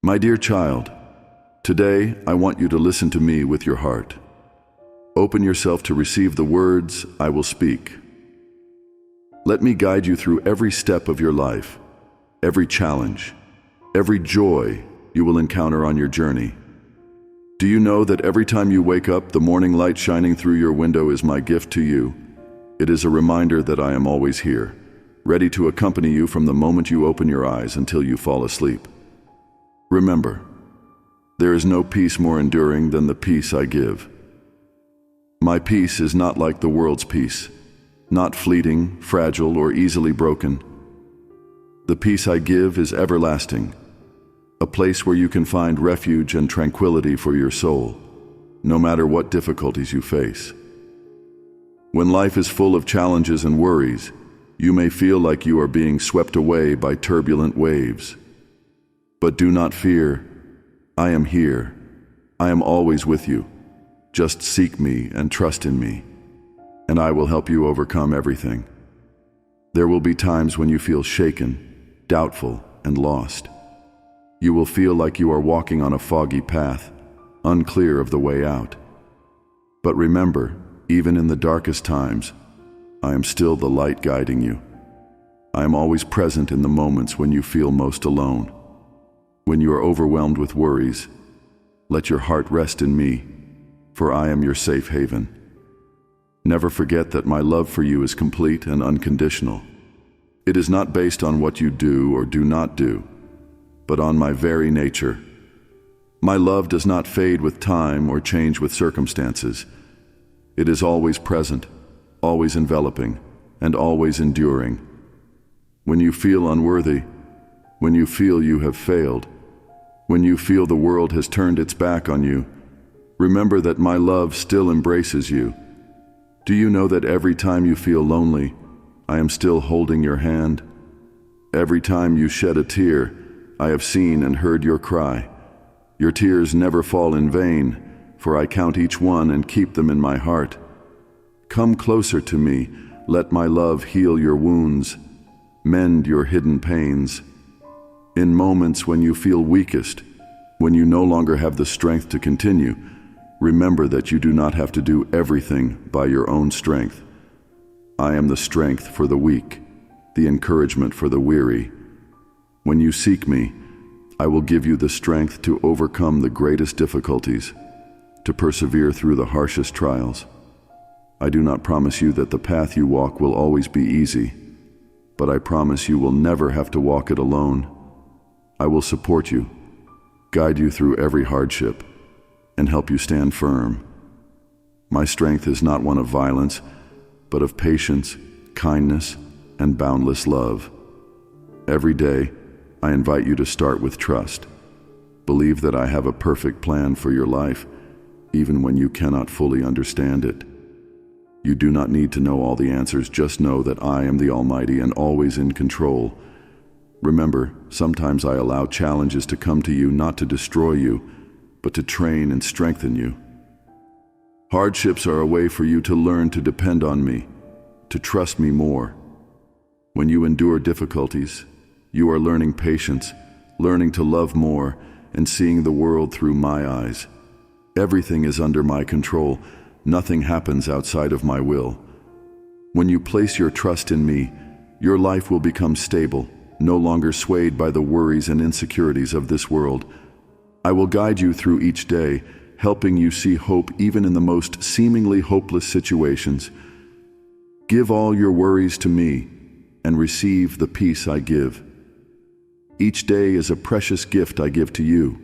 My dear child, today I want you to listen to me with your heart. Open yourself to receive the words I will speak. Let me guide you through every step of your life, every challenge, every joy you will encounter on your journey. Do you know that every time you wake up, the morning light shining through your window is my gift to you? It is a reminder that I am always here, ready to accompany you from the moment you open your eyes until you fall asleep. Remember, there is no peace more enduring than the peace I give. My peace is not like the world's peace, not fleeting, fragile, or easily broken. The peace I give is everlasting, a place where you can find refuge and tranquility for your soul, no matter what difficulties you face. When life is full of challenges and worries, you may feel like you are being swept away by turbulent waves. But do not fear. I am here. I am always with you. Just seek me and trust in me, and I will help you overcome everything. There will be times when you feel shaken, doubtful, and lost. You will feel like you are walking on a foggy path, unclear of the way out. But remember, even in the darkest times, I am still the light guiding you. I am always present in the moments when you feel most alone. When you are overwhelmed with worries, let your heart rest in me, for I am your safe haven. Never forget that my love for you is complete and unconditional. It is not based on what you do or do not do, but on my very nature. My love does not fade with time or change with circumstances. It is always present, always enveloping, and always enduring. When you feel unworthy, when you feel you have failed, when you feel the world has turned its back on you, remember that my love still embraces you. Do you know that every time you feel lonely, I am still holding your hand? Every time you shed a tear, I have seen and heard your cry. Your tears never fall in vain, for I count each one and keep them in my heart. Come closer to me, let my love heal your wounds, mend your hidden pains. In moments when you feel weakest, when you no longer have the strength to continue, remember that you do not have to do everything by your own strength. I am the strength for the weak, the encouragement for the weary. When you seek me, I will give you the strength to overcome the greatest difficulties, to persevere through the harshest trials. I do not promise you that the path you walk will always be easy, but I promise you will never have to walk it alone. I will support you, guide you through every hardship, and help you stand firm. My strength is not one of violence, but of patience, kindness, and boundless love. Every day, I invite you to start with trust. Believe that I have a perfect plan for your life, even when you cannot fully understand it. You do not need to know all the answers, just know that I am the Almighty and always in control. Remember, sometimes I allow challenges to come to you not to destroy you, but to train and strengthen you. Hardships are a way for you to learn to depend on me, to trust me more. When you endure difficulties, you are learning patience, learning to love more, and seeing the world through my eyes. Everything is under my control. Nothing happens outside of my will. When you place your trust in me, your life will become stable, no longer swayed by the worries and insecurities of this world. I will guide you through each day, helping you see hope even in the most seemingly hopeless situations. Give all your worries to me and receive the peace I give. Each day is a precious gift I give to you.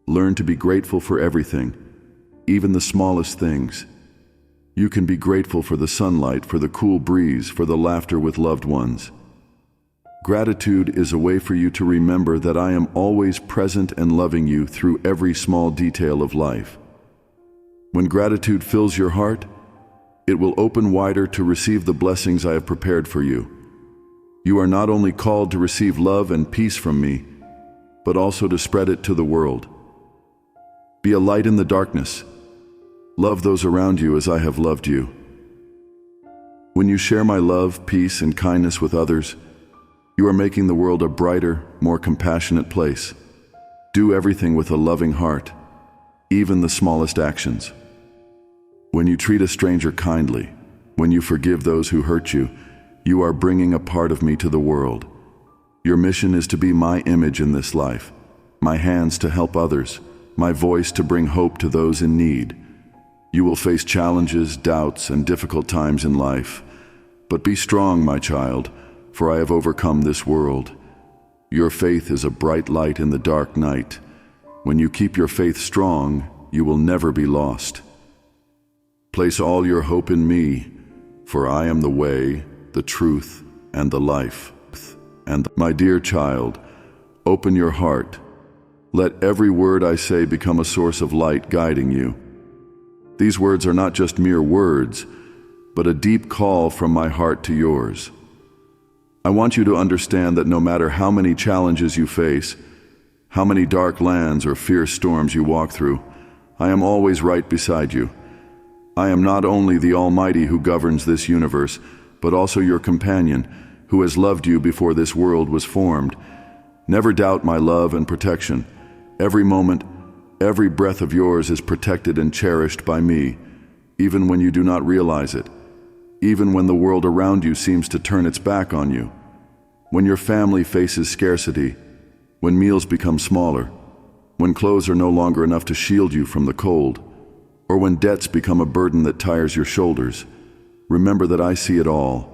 Learn to be grateful for everything, even the smallest things. You can be grateful for the sunlight, for the cool breeze, for the laughter with loved ones. Gratitude is a way for you to remember that I am always present and loving you through every small detail of life. When gratitude fills your heart, it will open wider to receive the blessings I have prepared for you. You are not only called to receive love and peace from me, but also to spread it to the world. Be a light in the darkness. Love those around you as I have loved you. When you share my love, peace, and kindness with others, you are making the world a brighter, more compassionate place. Do everything with a loving heart, even the smallest actions. When you treat a stranger kindly, when you forgive those who hurt you, you are bringing a part of me to the world. Your mission is to be my image in this life, my hands to help others, my voice to bring hope to those in need. You will face challenges, doubts, and difficult times in life, but be strong, my child, for I have overcome this world. Your faith is a bright light in the dark night. When you keep your faith strong, you will never be lost. Place all your hope in me, for I am the way, the truth, and the life. And my dear child, open your heart. Let every word I say become a source of light guiding you. These words are not just mere words, but a deep call from my heart to yours. I want you to understand that no matter how many challenges you face, how many dark lands or fierce storms you walk through, I am always right beside you. I am not only the Almighty who governs this universe, but also your companion, who has loved you before this world was formed. Never doubt my love and protection. Every moment, every breath of yours is protected and cherished by me, even when you do not realize it. Even when the world around you seems to turn its back on you, when your family faces scarcity, when meals become smaller, when clothes are no longer enough to shield you from the cold, or when debts become a burden that tires your shoulders, remember that I see it all.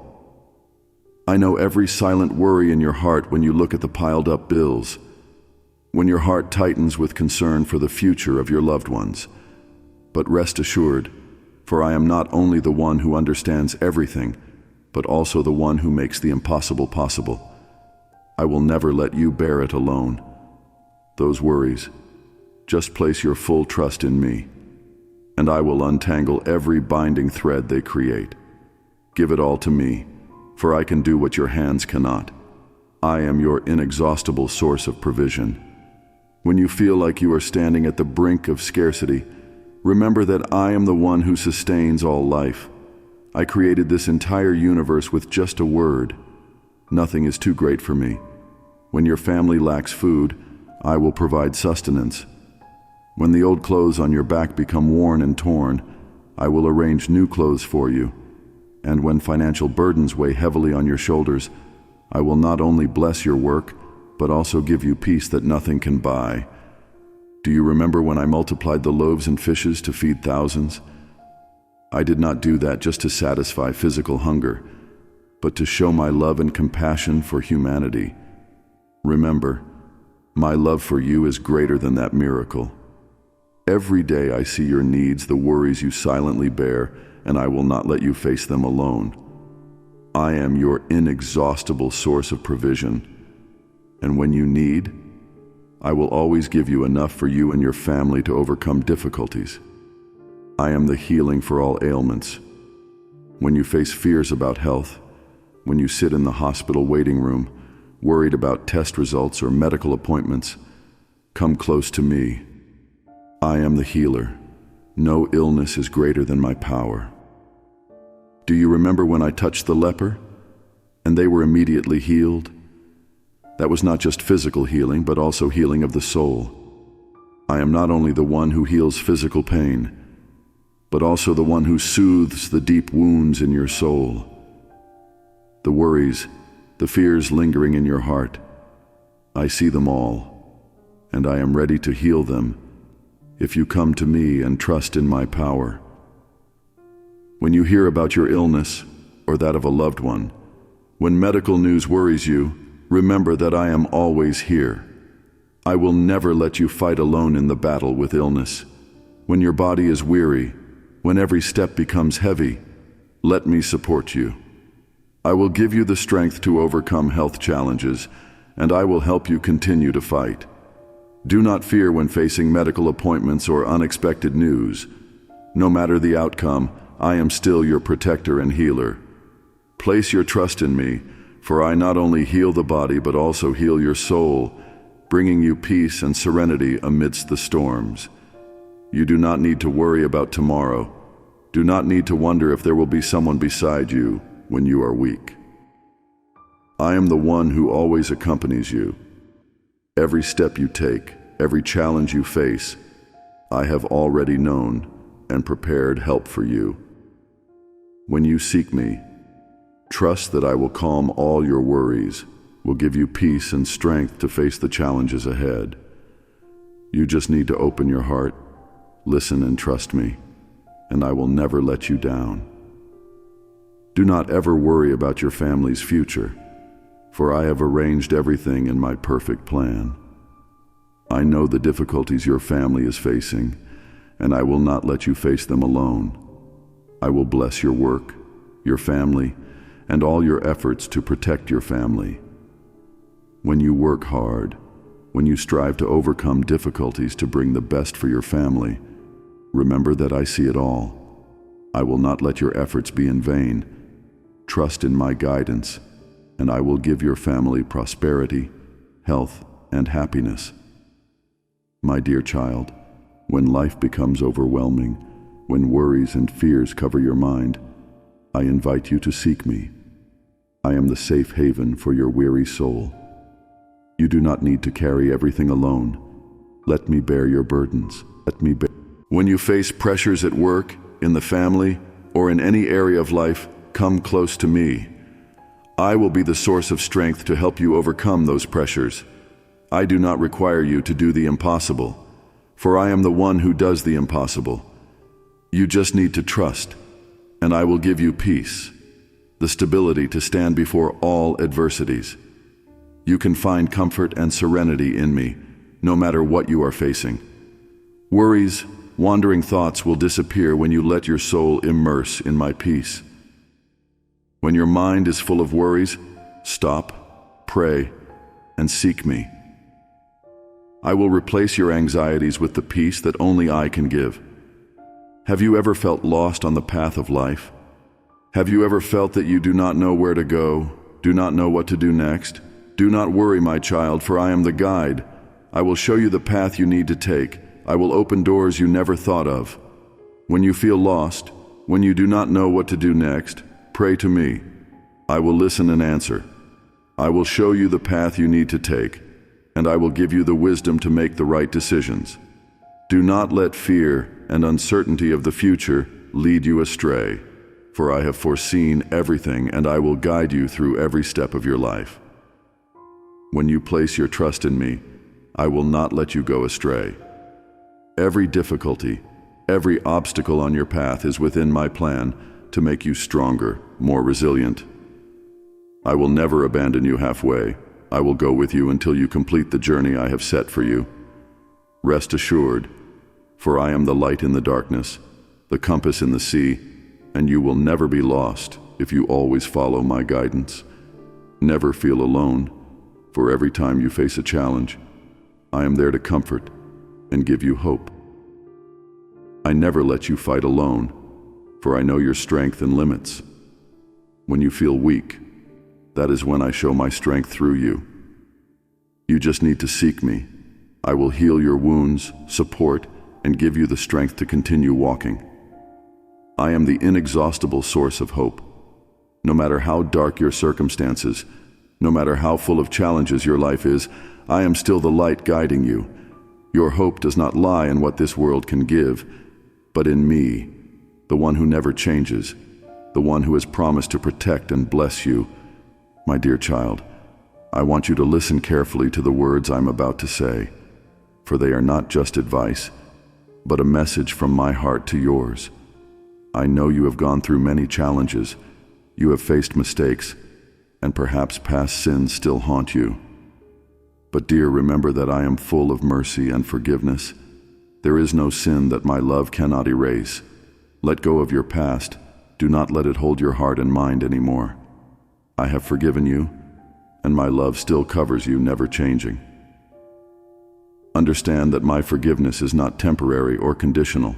I know every silent worry in your heart when you look at the piled up bills, when your heart tightens with concern for the future of your loved ones. But rest assured, for I am not only the one who understands everything, but also the one who makes the impossible possible. I will never let you bear it alone. Those worries, just place your full trust in me, and I will untangle every binding thread they create. Give it all to me, for I can do what your hands cannot. I am your inexhaustible source of provision. When you feel like you are standing at the brink of scarcity, remember that I am the one who sustains all life. I created this entire universe with just a word. Nothing is too great for me. When your family lacks food, I will provide sustenance. When the old clothes on your back become worn and torn, I will arrange new clothes for you. And when financial burdens weigh heavily on your shoulders, I will not only bless your work, but also give you peace that nothing can buy. Do you remember when I multiplied the loaves and fishes to feed thousands? I did not do that just to satisfy physical hunger, but to show my love and compassion for humanity. Remember, my love for you is greater than that miracle. Every day I see your needs, the worries you silently bear, and I will not let you face them alone. I am your inexhaustible source of provision, and when you need, I will always give you enough for you and your family to overcome difficulties. I am the healing for all ailments. When you face fears about health, when you sit in the hospital waiting room, worried about test results or medical appointments, come close to me. I am the healer. No illness is greater than my power. Do you remember when I touched the leper, and they were immediately healed? That was not just physical healing, but also healing of the soul. I am not only the one who heals physical pain, but also the one who soothes the deep wounds in your soul. The worries, the fears lingering in your heart, I see them all, and I am ready to heal them if you come to me and trust in my power. When you hear about your illness or that of a loved one, when medical news worries you, remember that I am always here. I will never let you fight alone in the battle with illness. When your body is weary, when every step becomes heavy, let me support you. I will give you the strength to overcome health challenges, and I will help you continue to fight. Do not fear when facing medical appointments or unexpected news. No matter the outcome, I am still your protector and healer. Place your trust in me, for I not only heal the body but also heal your soul, bringing you peace and serenity amidst the storms. You do not need to worry about tomorrow. Do not need to wonder if there will be someone beside you when you are weak. I am the one who always accompanies you. Every step you take, every challenge you face, I have already known and prepared help for you. When you seek me, trust that I will calm all your worries, will give you peace and strength to face the challenges ahead. You just need to open your heart, listen and trust me, and I will never let you down. Do not ever worry about your family's future, for I have arranged everything in my perfect plan. I know the difficulties your family is facing, and I will not let you face them alone. I will bless your work, your family, and all your efforts to protect your family. When you work hard, when you strive to overcome difficulties to bring the best for your family, remember that I see it all. I will not let your efforts be in vain. Trust in my guidance, and I will give your family prosperity, health, and happiness. My dear child, when life becomes overwhelming, when worries and fears cover your mind, I invite you to seek me. I am the safe haven for your weary soul. You do not need to carry everything alone. Let me bear your burdens. When you face pressures at work, in the family, or in any area of life, come close to me. I will be the source of strength to help you overcome those pressures. I do not require you to do the impossible, for I am the one who does the impossible. You just need to trust, and I will give you peace, the stability to stand before all adversities. You can find comfort and serenity in me, no matter what you are facing. Worries, wandering thoughts will disappear when you let your soul immerse in my peace. When your mind is full of worries, stop, pray, and seek me. I will replace your anxieties with the peace that only I can give. Have you ever felt lost on the path of life? Have you ever felt that you do not know where to go, do not know what to do next? Do not worry, my child, for I am the guide. I will show you the path you need to take. I will open doors you never thought of. When you feel lost, when you do not know what to do next, pray to me. I will listen and answer. I will show you the path you need to take, and I will give you the wisdom to make the right decisions. Do not let fear and uncertainty of the future lead you astray, for I have foreseen everything and I will guide you through every step of your life. When you place your trust in me, I will not let you go astray. Every difficulty, every obstacle on your path is within my plan to make you stronger, more resilient. I will never abandon you halfway. I will go with you until you complete the journey I have set for you. Rest assured, for I am the light in the darkness, the compass in the sea, and you will never be lost if you always follow my guidance. Never feel alone, for every time you face a challenge, I am there to comfort and give you hope. I never let you fight alone, for I know your strength and limits. When you feel weak, that is when I show my strength through you. You just need to seek me. I will heal your wounds, support, and give you the strength to continue walking. I am the inexhaustible source of hope. No matter how dark your circumstances, no matter how full of challenges your life is, I am still the light guiding you. Your hope does not lie in what this world can give, but in me, the one who never changes, the one who has promised to protect and bless you. My dear child, I want you to listen carefully to the words I'm about to say, for they are not just advice, but a message from my heart to yours. I know you have gone through many challenges, you have faced mistakes, and perhaps past sins still haunt you. But dear, remember that I am full of mercy and forgiveness. There is no sin that my love cannot erase. Let go of your past. Do not let it hold your heart and mind anymore. I have forgiven you, and my love still covers you, never changing. Understand that my forgiveness is not temporary or conditional.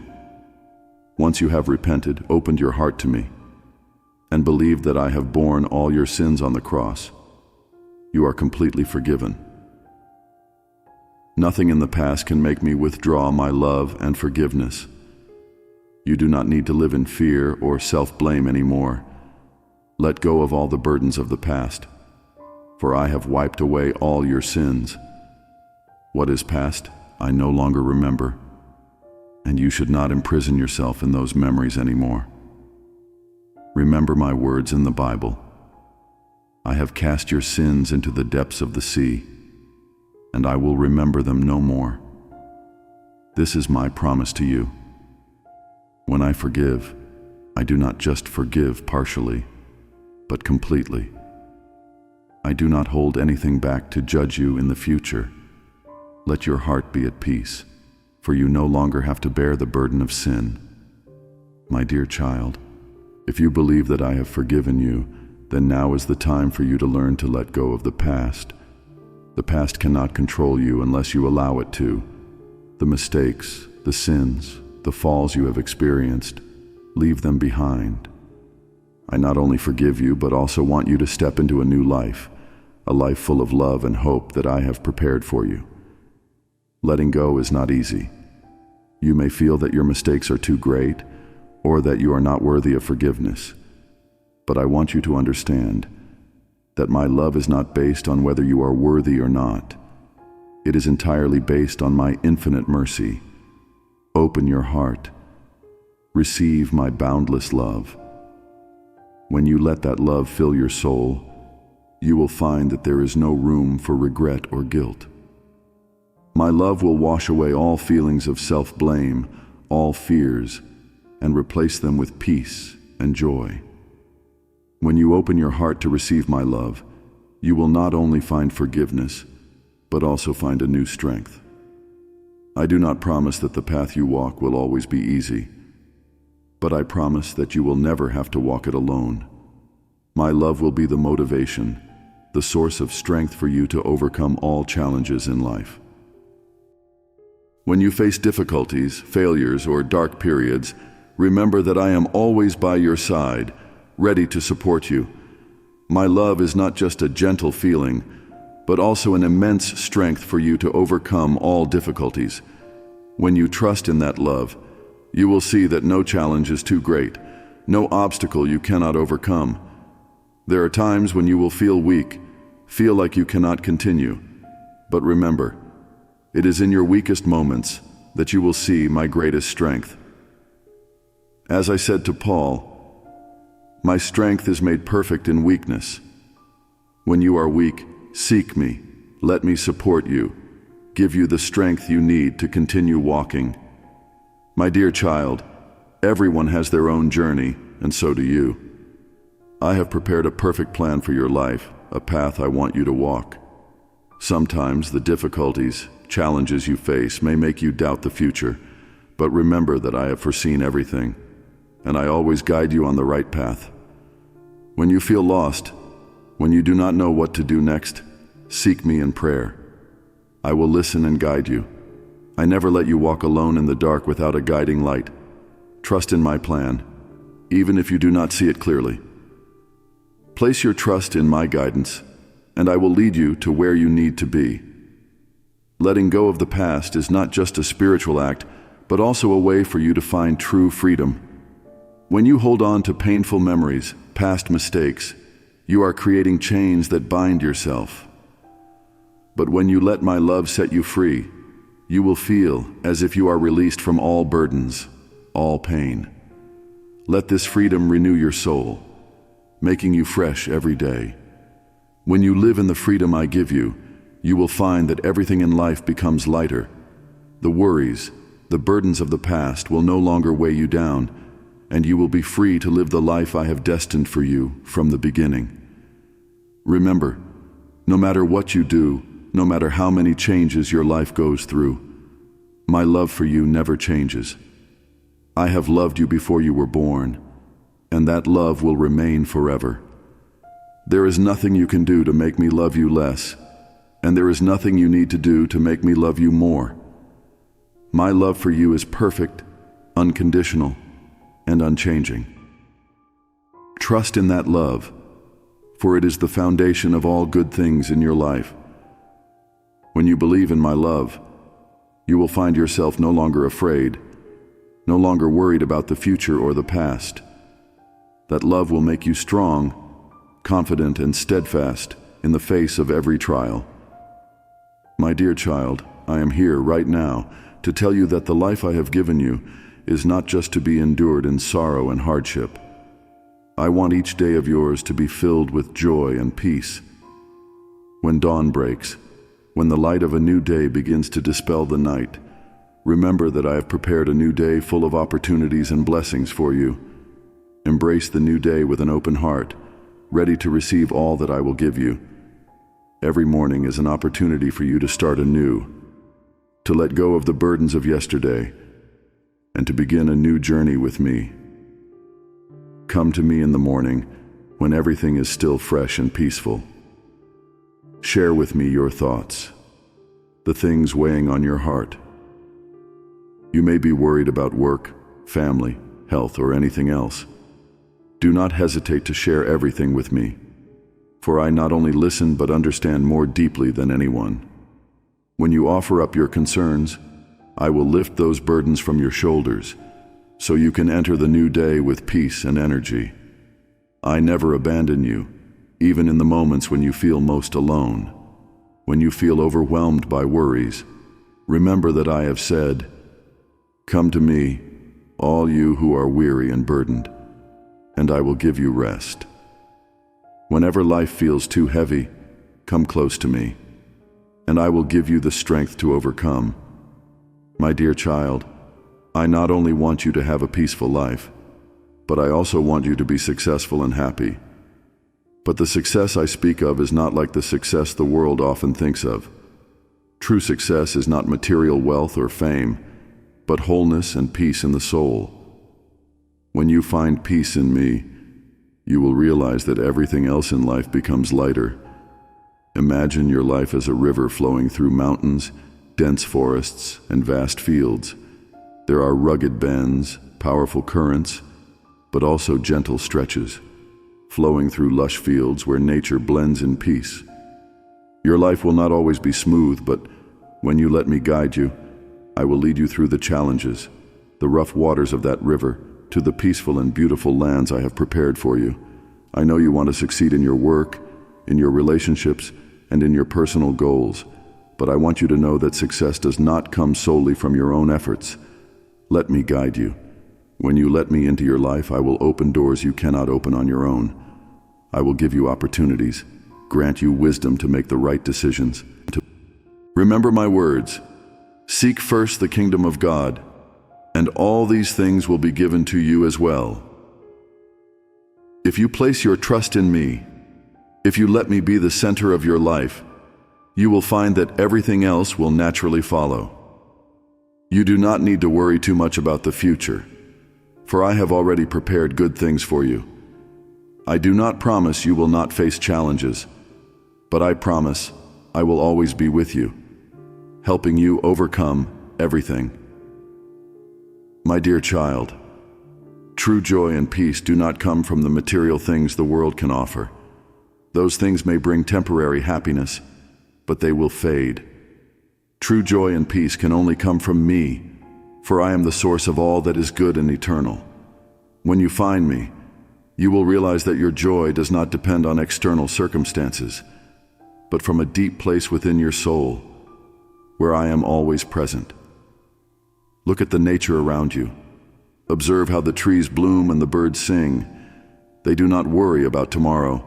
Once you have repented, opened your heart to me, and believed that I have borne all your sins on the cross, you are completely forgiven. Nothing in the past can make me withdraw my love and forgiveness. You do not need to live in fear or self-blame anymore. Let go of all the burdens of the past, for I have wiped away all your sins. What is past I no longer remember, and you should not imprison yourself in those memories anymore. Remember my words in the Bible. I have cast your sins into the depths of the sea, and I will remember them no more. This is my promise to you. When I forgive, I do not just forgive partially, but completely. I do not hold anything back to judge you in the future. Let your heart be at peace, for you no longer have to bear the burden of sin. My dear child, if you believe that I have forgiven you, then now is the time for you to learn to let go of the past. The past cannot control you unless you allow it to. The mistakes, the sins, the falls you have experienced, leave them behind. I not only forgive you, but also want you to step into a new life, a life full of love and hope that I have prepared for you. Letting go is not easy. You may feel that your mistakes are too great, or that you are not worthy of forgiveness. But I want you to understand that my love is not based on whether you are worthy or not. It is entirely based on my infinite mercy. Open your heart. Receive my boundless love. When you let that love fill your soul, you will find that there is no room for regret or guilt. My love will wash away all feelings of self-blame, all fears, and replace them with peace and joy. When you open your heart to receive my love, you will not only find forgiveness, but also find a new strength. I do not promise that the path you walk will always be easy, but I promise that you will never have to walk it alone. My love will be the motivation, the source of strength for you to overcome all challenges in life. When you face difficulties, failures, or dark periods, remember that I am always by your side, ready to support you. My love is not just a gentle feeling, but also an immense strength for you to overcome all difficulties. When you trust in that love, you will see that no challenge is too great, no obstacle you cannot overcome. There are times when you will feel weak, feel like you cannot continue. But remember, it is in your weakest moments that you will see my greatest strength. As I said to Paul, my strength is made perfect in weakness. When you are weak, seek me, let me support you, give you the strength you need to continue walking. My dear child, everyone has their own journey, and so do you. I have prepared a perfect plan for your life, a path I want you to walk. Sometimes the difficulties, challenges you face may make you doubt the future, but remember that I have foreseen everything, and I always guide you on the right path. When you feel lost, when you do not know what to do next, seek me in prayer. I will listen and guide you. I never let you walk alone in the dark without a guiding light. Trust in my plan, even if you do not see it clearly. Place your trust in my guidance, and I will lead you to where you need to be. Letting go of the past is not just a spiritual act, but also a way for you to find true freedom. When you hold on to painful memories, past mistakes, you are creating chains that bind yourself. But when you let my love set you free, you will feel as if you are released from all burdens, all pain. Let this freedom renew your soul, making you fresh every day. When you live in the freedom I give you, you will find that everything in life becomes lighter. The worries, the burdens of the past will no longer weigh you down, and you will be free to live the life I have destined for you from the beginning. Remember, no matter what you do, no matter how many changes your life goes through, my love for you never changes. I have loved you before you were born, and that love will remain forever. There is nothing you can do to make me love you less, and there is nothing you need to do to make me love you more. My love for you is perfect, unconditional, and unchanging. Trust in that love, for it is the foundation of all good things in your life. When you believe in my love, you will find yourself no longer afraid, no longer worried about the future or the past. That love will make you strong, confident, and steadfast in the face of every trial. My dear child, I am here right now to tell you that the life I have given you is not just to be endured in sorrow and hardship. I want each day of yours to be filled with joy and peace. When dawn breaks, when the light of a new day begins to dispel the night, remember that I have prepared a new day full of opportunities and blessings for you. Embrace the new day with an open heart, ready to receive all that I will give you. Every morning is an opportunity for you to start anew, to let go of the burdens of yesterday, and to begin a new journey with me. Come to me in the morning when everything is still fresh and peaceful. Share with me your thoughts, the things weighing on your heart. You may be worried about work, family, health, or anything else. Do not hesitate to share everything with me, for I not only listen but understand more deeply than anyone. When you offer up your concerns, I will lift those burdens from your shoulders, so you can enter the new day with peace and energy. I never abandon you, even in the moments when you feel most alone. When you feel overwhelmed by worries, remember that I have said, "Come to me, all you who are weary and burdened, and I will give you rest." Whenever life feels too heavy, come close to me, and I will give you the strength to overcome. My dear child, I not only want you to have a peaceful life, but I also want you to be successful and happy. But the success I speak of is not like the success the world often thinks of. True success is not material wealth or fame, but wholeness and peace in the soul. When you find peace in me, you will realize that everything else in life becomes lighter. Imagine your life as a river flowing through mountains, dense forests, and vast fields. There are rugged bends, powerful currents, but also gentle stretches, flowing through lush fields where nature blends in peace. Your life will not always be smooth, but when you let me guide you, I will lead you through the challenges, the rough waters of that river, to the peaceful and beautiful lands I have prepared for you. I know you want to succeed in your work, in your relationships, and in your personal goals, but I want you to know that success does not come solely from your own efforts. Let me guide you. When you let me into your life, I will open doors you cannot open on your own. I will give you opportunities, grant you wisdom to make the right decisions. Remember my words. Seek first the kingdom of God, and all these things will be given to you as well. If you place your trust in me, if you let me be the center of your life, you will find that everything else will naturally follow. You do not need to worry too much about the future, for I have already prepared good things for you. I do not promise you will not face challenges, but I promise I will always be with you, helping you overcome everything. My dear child, true joy and peace do not come from the material things the world can offer. Those things may bring temporary happiness, but they will fade. True joy and peace can only come from me, for I am the source of all that is good and eternal. When you find me, you will realize that your joy does not depend on external circumstances, but from a deep place within your soul, where I am always present. Look at the nature around you. Observe how the trees bloom and the birds sing. They do not worry about tomorrow,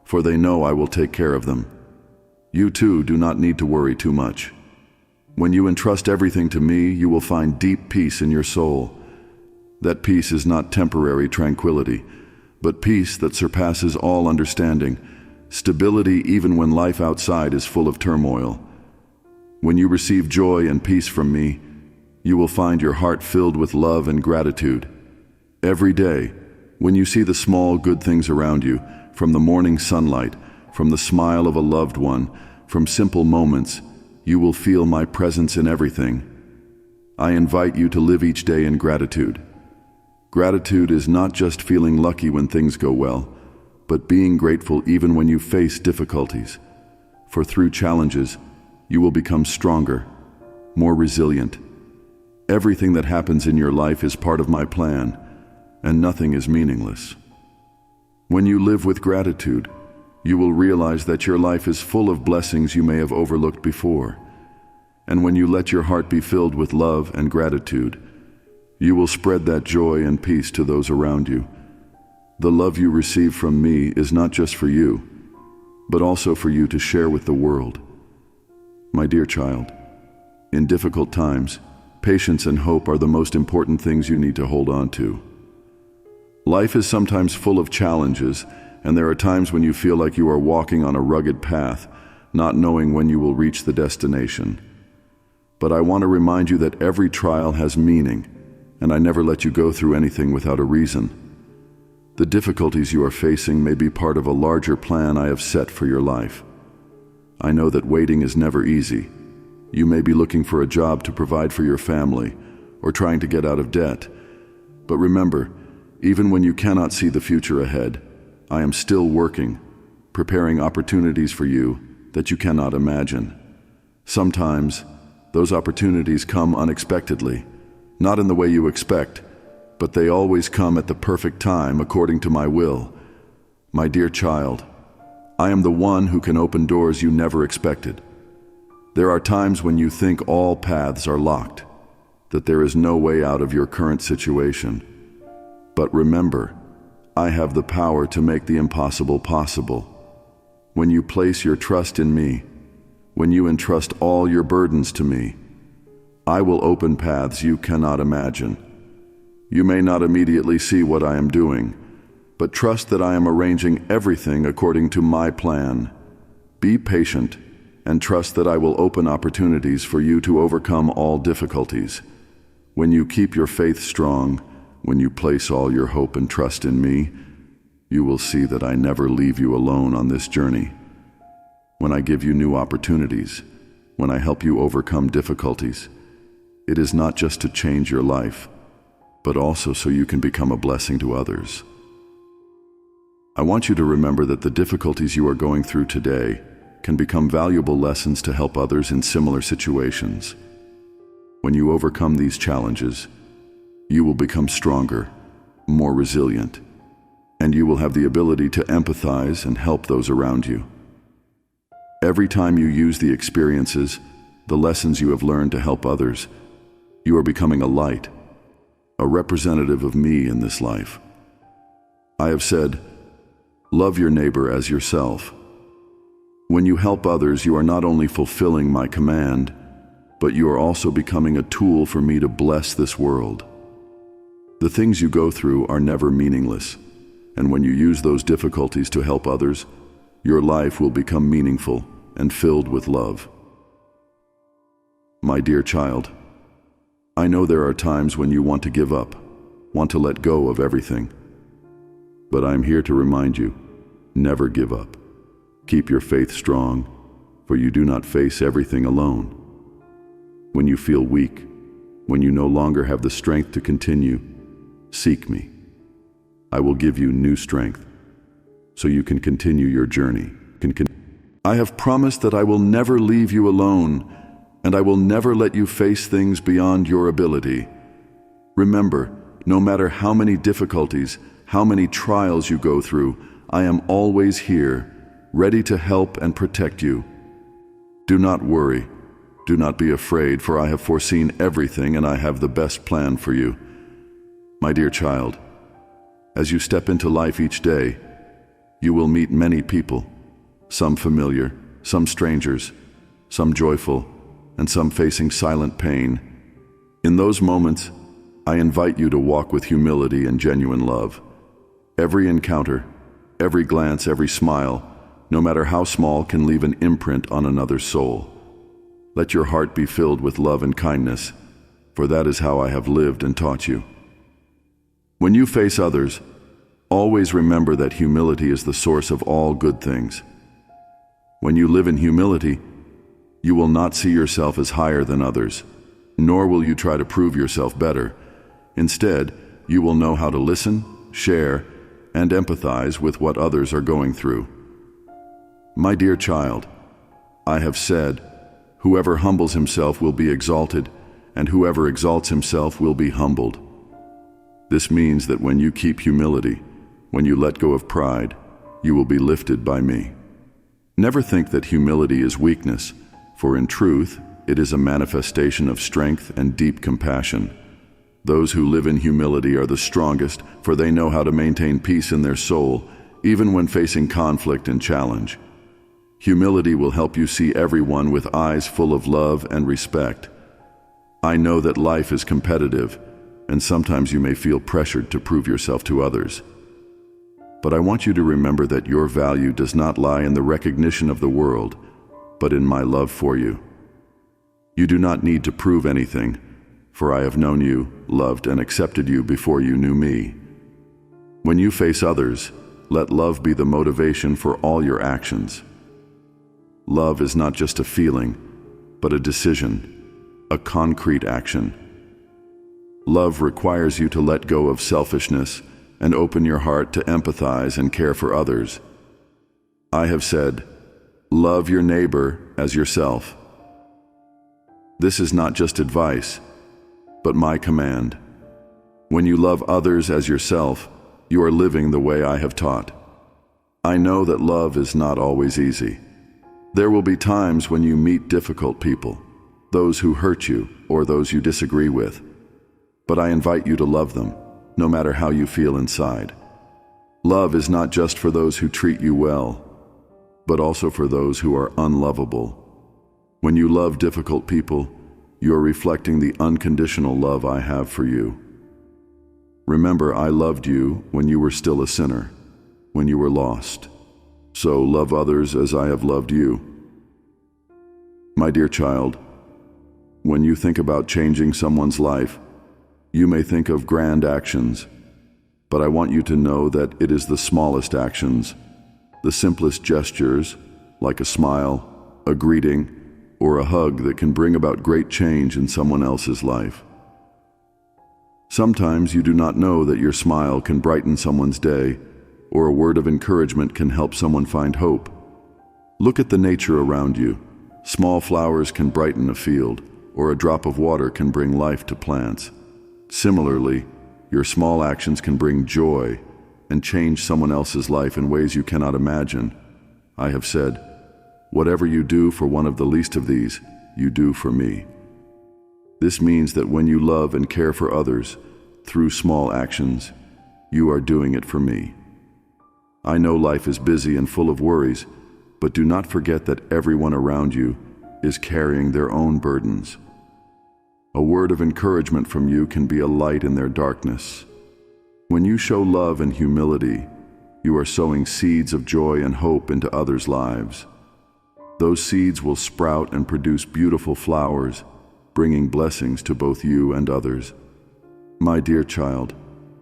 for they know I will take care of them. You too do not need to worry too much. When you entrust everything to me, you will find deep peace in your soul. That peace is not temporary tranquility, but peace that surpasses all understanding, stability even when life outside is full of turmoil. When you receive joy and peace from me, you will find your heart filled with love and gratitude. Every day, when you see the small good things around you, from the morning sunlight, from the smile of a loved one, from simple moments, you will feel my presence in everything. I invite you to live each day in gratitude. Gratitude is not just feeling lucky when things go well, but being grateful even when you face difficulties. For through challenges, you will become stronger, more resilient. Everything that happens in your life is part of my plan, and nothing is meaningless. When you live with gratitude, you will realize that your life is full of blessings you may have overlooked before. And when you let your heart be filled with love and gratitude, you will spread that joy and peace to those around you. The love you receive from me is not just for you, but also for you to share with the world. My dear child, in difficult times, patience and hope are the most important things you need to hold on to. Life is sometimes full of challenges, and there are times when you feel like you are walking on a rugged path, not knowing when you will reach the destination. But I want to remind you that every trial has meaning, and I never let you go through anything without a reason. The difficulties you are facing may be part of a larger plan I have set for your life. I know that waiting is never easy. You may be looking for a job to provide for your family, or trying to get out of debt. But remember, even when you cannot see the future ahead, I am still working, preparing opportunities for you that you cannot imagine. Sometimes, those opportunities come unexpectedly, not in the way you expect, but they always come at the perfect time according to my will. My dear child, I am the one who can open doors you never expected. There are times when you think all paths are locked, that there is no way out of your current situation. But remember, I have the power to make the impossible possible. When you place your trust in me, when you entrust all your burdens to me, I will open paths you cannot imagine. You may not immediately see what I am doing, but trust that I am arranging everything according to my plan. Be patient and trust that I will open opportunities for you to overcome all difficulties. When you keep your faith strong, when you place all your hope and trust in me, you will see that I never leave you alone on this journey. When I give you new opportunities, when I help you overcome difficulties, it is not just to change your life, but also so you can become a blessing to others. I want you to remember that the difficulties you are going through today can become valuable lessons to help others in similar situations. When you overcome these challenges, you will become stronger, more resilient, and you will have the ability to empathize and help those around you. Every time you use the experiences, the lessons you have learned to help others, you are becoming a light, a representative of me in this life. I have said, love your neighbor as yourself. When you help others, you are not only fulfilling my command, but you are also becoming a tool for me to bless this world. The things you go through are never meaningless, and when you use those difficulties to help others, your life will become meaningful and filled with love. My dear child, I know there are times when you want to give up, want to let go of everything. But I am here to remind you, never give up. Keep your faith strong, for you do not face everything alone. When you feel weak, when you no longer have the strength to continue, seek me. I will give you new strength, so you can continue your journey. I have promised that I will never leave you alone, and I will never let you face things beyond your ability. Remember, no matter how many difficulties, how many trials you go through, I am always here, ready to help and protect you. Do not worry. Do not be afraid, for I have foreseen everything and I have the best plan for you. My dear child, as you step into life each day, you will meet many people, some familiar, some strangers, some joyful, and some facing silent pain. In those moments, I invite you to walk with humility and genuine love. Every encounter, every glance, every smile, no matter how small, can leave an imprint on another's soul. Let your heart be filled with love and kindness, for that is how I have lived and taught you. When you face others, always remember that humility is the source of all good things. When you live in humility, you will not see yourself as higher than others, nor will you try to prove yourself better. Instead, you will know how to listen, share, and empathize with what others are going through. My dear child, I have said, whoever humbles himself will be exalted, and whoever exalts himself will be humbled. This means that when you keep humility, when you let go of pride, you will be lifted by me. Never think that humility is weakness, for in truth, it is a manifestation of strength and deep compassion. Those who live in humility are the strongest, for they know how to maintain peace in their soul, even when facing conflict and challenge. Humility will help you see everyone with eyes full of love and respect. I know that life is competitive, and sometimes you may feel pressured to prove yourself to others. But I want you to remember that your value does not lie in the recognition of the world, but in my love for you. You do not need to prove anything, for I have known you, loved, and accepted you before you knew me. When you face others, let love be the motivation for all your actions. Love is not just a feeling, but a decision, a concrete action. Love requires you to let go of selfishness and open your heart to empathize and care for others. I have said, love your neighbor as yourself. This is not just advice, but my command. When you love others as yourself, you are living the way I have taught. I know that love is not always easy. There will be times when you meet difficult people, those who hurt you or those you disagree with. But I invite you to love them, no matter how you feel inside. Love is not just for those who treat you well, but also for those who are unlovable. When you love difficult people, you are reflecting the unconditional love I have for you. Remember, I loved you when you were still a sinner, when you were lost. So love others as I have loved you. My dear child, when you think about changing someone's life, you may think of grand actions, but I want you to know that it is the smallest actions, the simplest gestures, like a smile, a greeting, or a hug that can bring about great change in someone else's life. Sometimes you do not know that your smile can brighten someone's day, or a word of encouragement can help someone find hope. Look at the nature around you. Small flowers can brighten a field, or a drop of water can bring life to plants. Similarly, your small actions can bring joy and change someone else's life in ways you cannot imagine. I have said, whatever you do for one of the least of these, you do for me. This means that when you love and care for others through small actions, you are doing it for me. I know life is busy and full of worries, but do not forget that everyone around you is carrying their own burdens. A word of encouragement from you can be a light in their darkness. When you show love and humility, you are sowing seeds of joy and hope into others' lives. Those seeds will sprout and produce beautiful flowers, bringing blessings to both you and others. My dear child,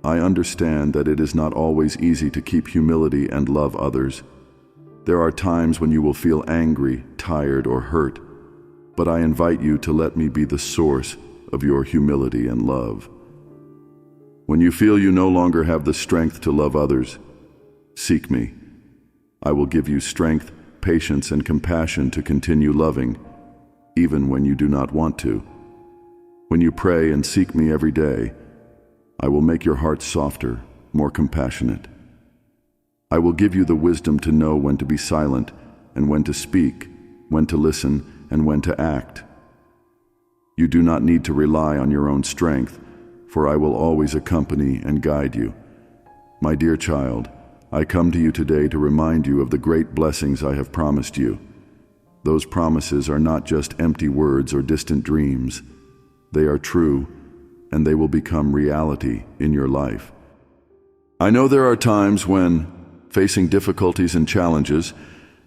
I understand that it is not always easy to keep humility and love others. There are times when you will feel angry, tired, or hurt, but I invite you to let me be the source of your humility and love. When you feel you no longer have the strength to love others, seek me. I will give you strength, patience, and compassion to continue loving, even when you do not want to. When you pray and seek me every day, I will make your heart softer, more compassionate. I will give you the wisdom to know when to be silent and when to speak, when to listen and when to act. You do not need to rely on your own strength, for I will always accompany and guide you. My dear child, I come to you today to remind you of the great blessings I have promised you. Those promises are not just empty words or distant dreams. They are true, and they will become reality in your life. I know there are times when, facing difficulties and challenges,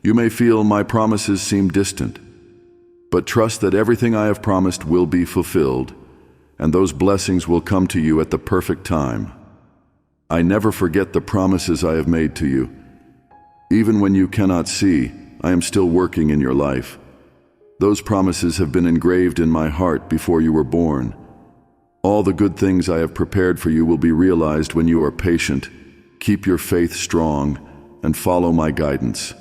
you may feel my promises seem distant. But trust that everything I have promised will be fulfilled, and those blessings will come to you at the perfect time. I never forget the promises I have made to you. Even when you cannot see, I am still working in your life. Those promises have been engraved in my heart before you were born. All the good things I have prepared for you will be realized when you are patient. Keep your faith strong and follow my guidance.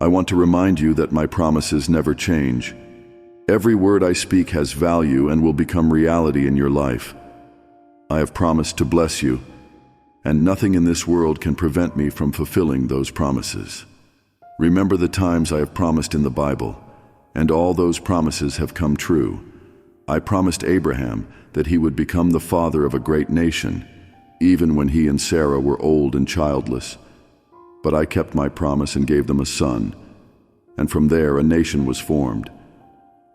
I want to remind you that my promises never change. Every word I speak has value and will become reality in your life. I have promised to bless you, and nothing in this world can prevent me from fulfilling those promises. Remember the times I have promised in the Bible. and all those promises have come true. I promised Abraham that he would become the father of a great nation, even when he and Sarah were old and childless. But I kept my promise and gave them a son, and from there a nation was formed.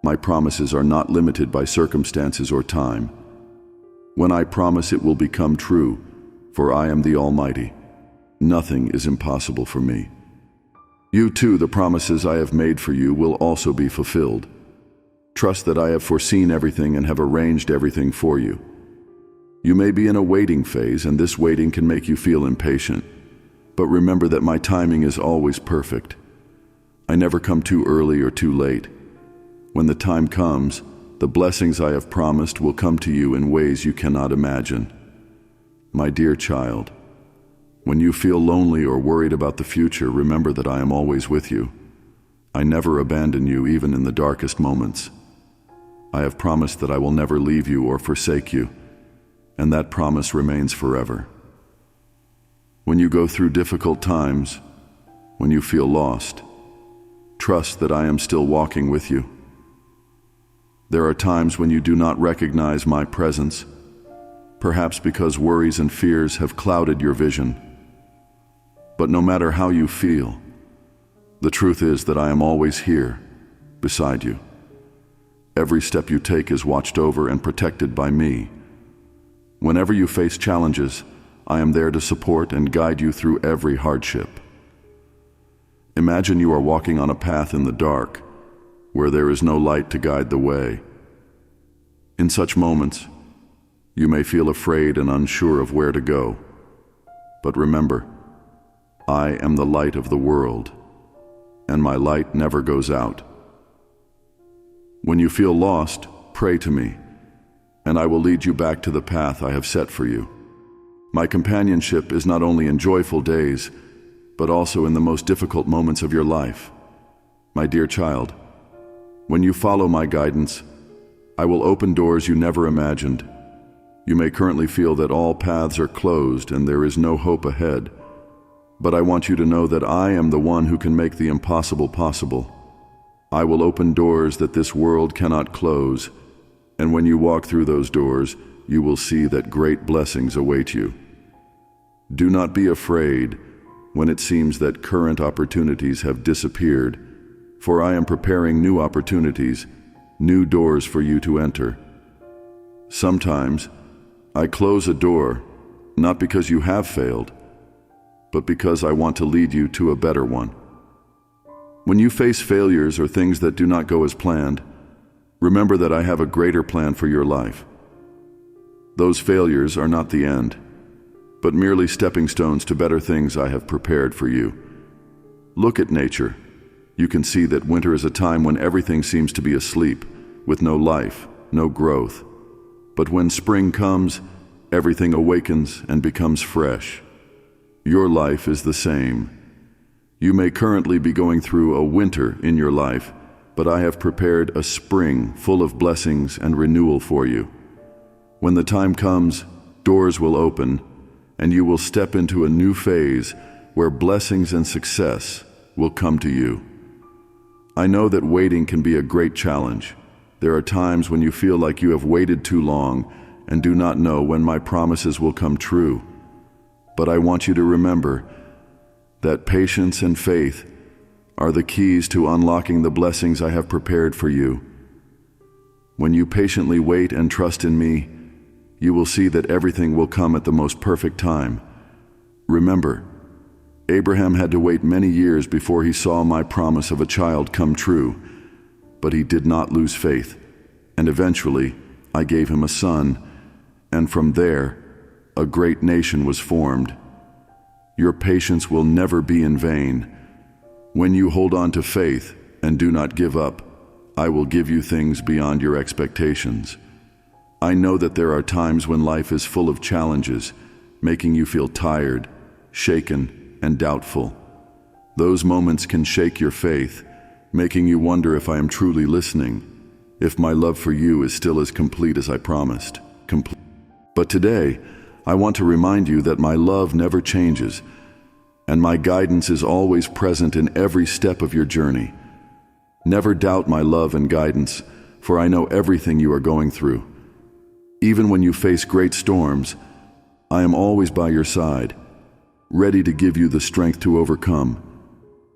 My promises are not limited by circumstances or time. When I promise, it will become true, for I am the Almighty. Nothing is impossible for me. You too, the promises I have made for you will also be fulfilled. Trust that I have foreseen everything and have arranged everything for you. You may be in a waiting phase, and this waiting can make you feel impatient. But remember that my timing is always perfect. I never come too early or too late. When the time comes, the blessings I have promised will come to you in ways you cannot imagine. My dear child, when you feel lonely or worried about the future, remember that I am always with you. I never abandon you, even in the darkest moments. I have promised that I will never leave you or forsake you, and that promise remains forever. When you go through difficult times, when you feel lost, trust that I am still walking with you. There are times when you do not recognize my presence, perhaps because worries and fears have clouded your vision. But no matter how you feel, the truth is that I am always here, beside you. Every step you take is watched over and protected by me. Whenever you face challenges, I am there to support and guide you through every hardship. Imagine you are walking on a path in the dark, where there is no light to guide the way. In such moments, you may feel afraid and unsure of where to go. But remember, I am the light of the world, and my light never goes out. When you feel lost, pray to me, and I will lead you back to the path I have set for you. My companionship is not only in joyful days, but also in the most difficult moments of your life. My dear child, when you follow my guidance, I will open doors you never imagined. You may currently feel that all paths are closed and there is no hope ahead, but I want you to know that I am the one who can make the impossible possible. I will open doors that this world cannot close, and when you walk through those doors, you will see that great blessings await you. Do not be afraid when it seems that current opportunities have disappeared, for I am preparing new opportunities, new doors for you to enter. Sometimes I close a door, not because you have failed, but because I want to lead you to a better one. When you face failures or things that do not go as planned, remember that I have a greater plan for your life. Those failures are not the end, but merely stepping stones to better things I have prepared for you. Look at nature. You can see that winter is a time when everything seems to be asleep, with no life, no growth. But when spring comes, everything awakens and becomes fresh. Your life is the same. You may currently be going through a winter in your life, but I have prepared a spring full of blessings and renewal for you. When the time comes, doors will open, and you will step into a new phase where blessings and success will come to you. I know that waiting can be a great challenge. There are times when you feel like you have waited too long and do not know when my promises will come true. But I want you to remember that patience and faith are the keys to unlocking the blessings I have prepared for you. When you patiently wait and trust in me, you will see that everything will come at the most perfect time. Remember, Abraham had to wait many years before he saw my promise of a child come true, but he did not lose faith, and eventually I gave him a son, and from there, a great nation was formed. Your patience will never be in vain. When you hold on to faith and do not give up, I will give you things beyond your expectations. I know that there are times when life is full of challenges, making you feel tired, shaken, and doubtful. Those moments can shake your faith, making you wonder if I am truly listening, if my love for you is still as complete as I promised. But today, I want to remind you that my love never changes, and my guidance is always present in every step of your journey. Never doubt my love and guidance, for I know everything you are going through. Even when you face great storms, I am always by your side, ready to give you the strength to overcome.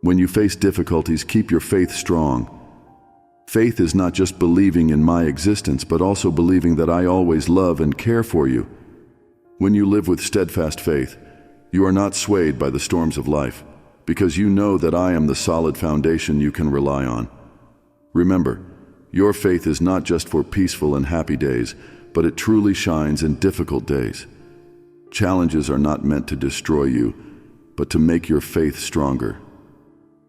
When you face difficulties, keep your faith strong. Faith is not just believing in my existence, but also believing that I always love and care for you. When you live with steadfast faith, you are not swayed by the storms of life, because you know that I am the solid foundation you can rely on. Remember, your faith is not just for peaceful and happy days, but it truly shines in difficult days. Challenges are not meant to destroy you, but to make your faith stronger.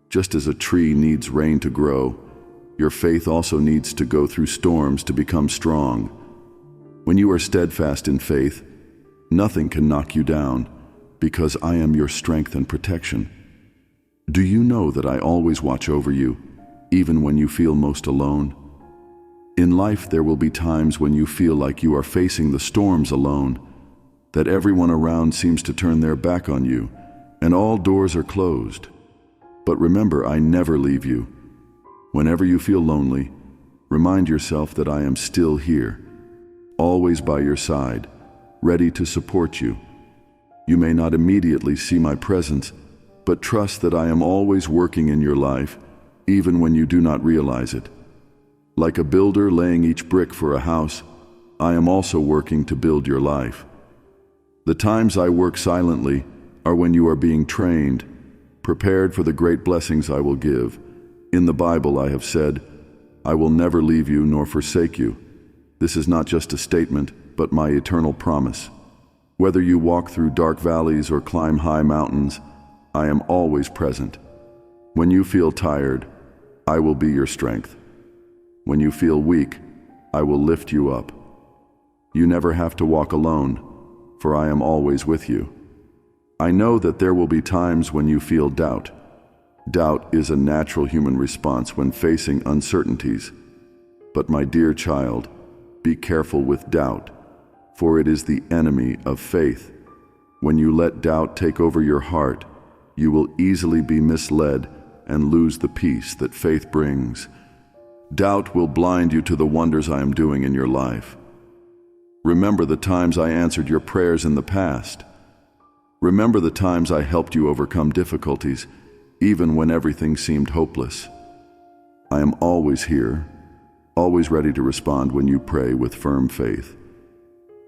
Just as a tree needs rain to grow, your faith also needs to go through storms to become strong. When you are steadfast in faith, nothing can knock you down, because I am your strength and protection. Do you know that I always watch over you, even when you feel most alone? In life, there will be times when you feel like you are facing the storms alone, that everyone around seems to turn their back on you, and all doors are closed. But remember, I never leave you. Whenever you feel lonely, remind yourself that I am still here, always by your side, ready to support you. You may not immediately see my presence, but trust that I am always working in your life, even when you do not realize it. Like a builder laying each brick for a house, I am also working to build your life. The times I work silently are when you are being trained, prepared for the great blessings I will give. In the Bible I have said, I will never leave you nor forsake you. This is not just a statement, but my eternal promise. Whether you walk through dark valleys or climb high mountains, I am always present. When you feel tired, I will be your strength. When you feel weak, I will lift you up. You never have to walk alone, for I am always with you. I know that there will be times when you feel doubt. Doubt is a natural human response when facing uncertainties. But my dear child, be careful with doubt, for it is the enemy of faith. When you let doubt take over your heart, you will easily be misled and lose the peace that faith brings. Doubt will blind you to the wonders I am doing in your life. Remember the times I answered your prayers in the past. Remember the times I helped you overcome difficulties, even when everything seemed hopeless. I am always here, always ready to respond when you pray with firm faith.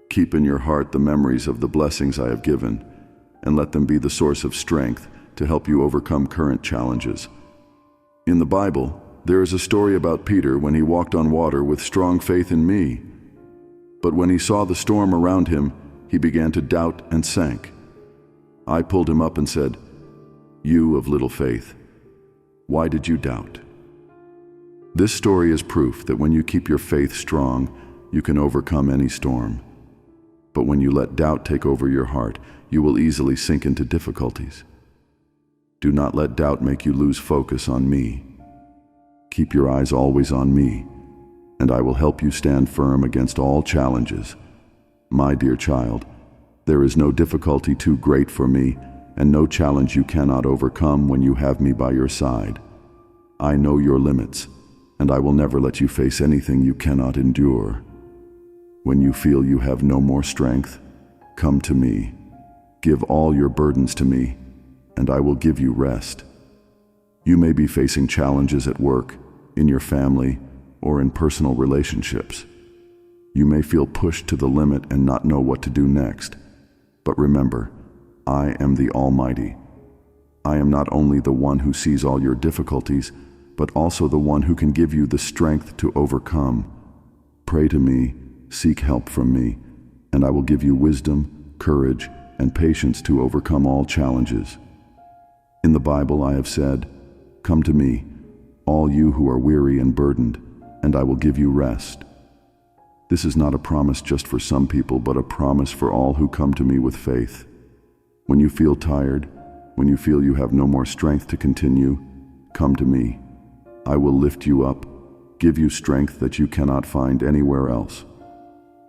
Keep in your heart the memories of the blessings I have given, and let them be the source of strength to help you overcome current challenges. In the Bible, there is a story about Peter when he walked on water with strong faith in me. But when he saw the storm around him, he began to doubt and sank. I pulled him up and said, "You of little faith, why did you doubt?" This story is proof that when you keep your faith strong, you can overcome any storm. But when you let doubt take over your heart, you will easily sink into difficulties. Do not let doubt make you lose focus on me. Keep your eyes always on me, and I will help you stand firm against all challenges. My dear child, there is no difficulty too great for me, and no challenge you cannot overcome when you have me by your side. I know your limits, and I will never let you face anything you cannot endure. When you feel you have no more strength, come to me. Give all your burdens to me, and I will give you rest. You may be facing challenges at work, in your family, or in personal relationships. You may feel pushed to the limit and not know what to do next. But remember, I am the Almighty. I am not only the one who sees all your difficulties, but also the one who can give you the strength to overcome. Pray to me, seek help from me, and I will give you wisdom, courage, and patience to overcome all challenges. In the Bible I have said, "Come to me, all you who are weary and burdened, and I will give you rest." This is not a promise just for some people, but a promise for all who come to me with faith. When you feel tired, when you feel you have no more strength to continue, come to me. I will lift you up, give you strength that you cannot find anywhere else.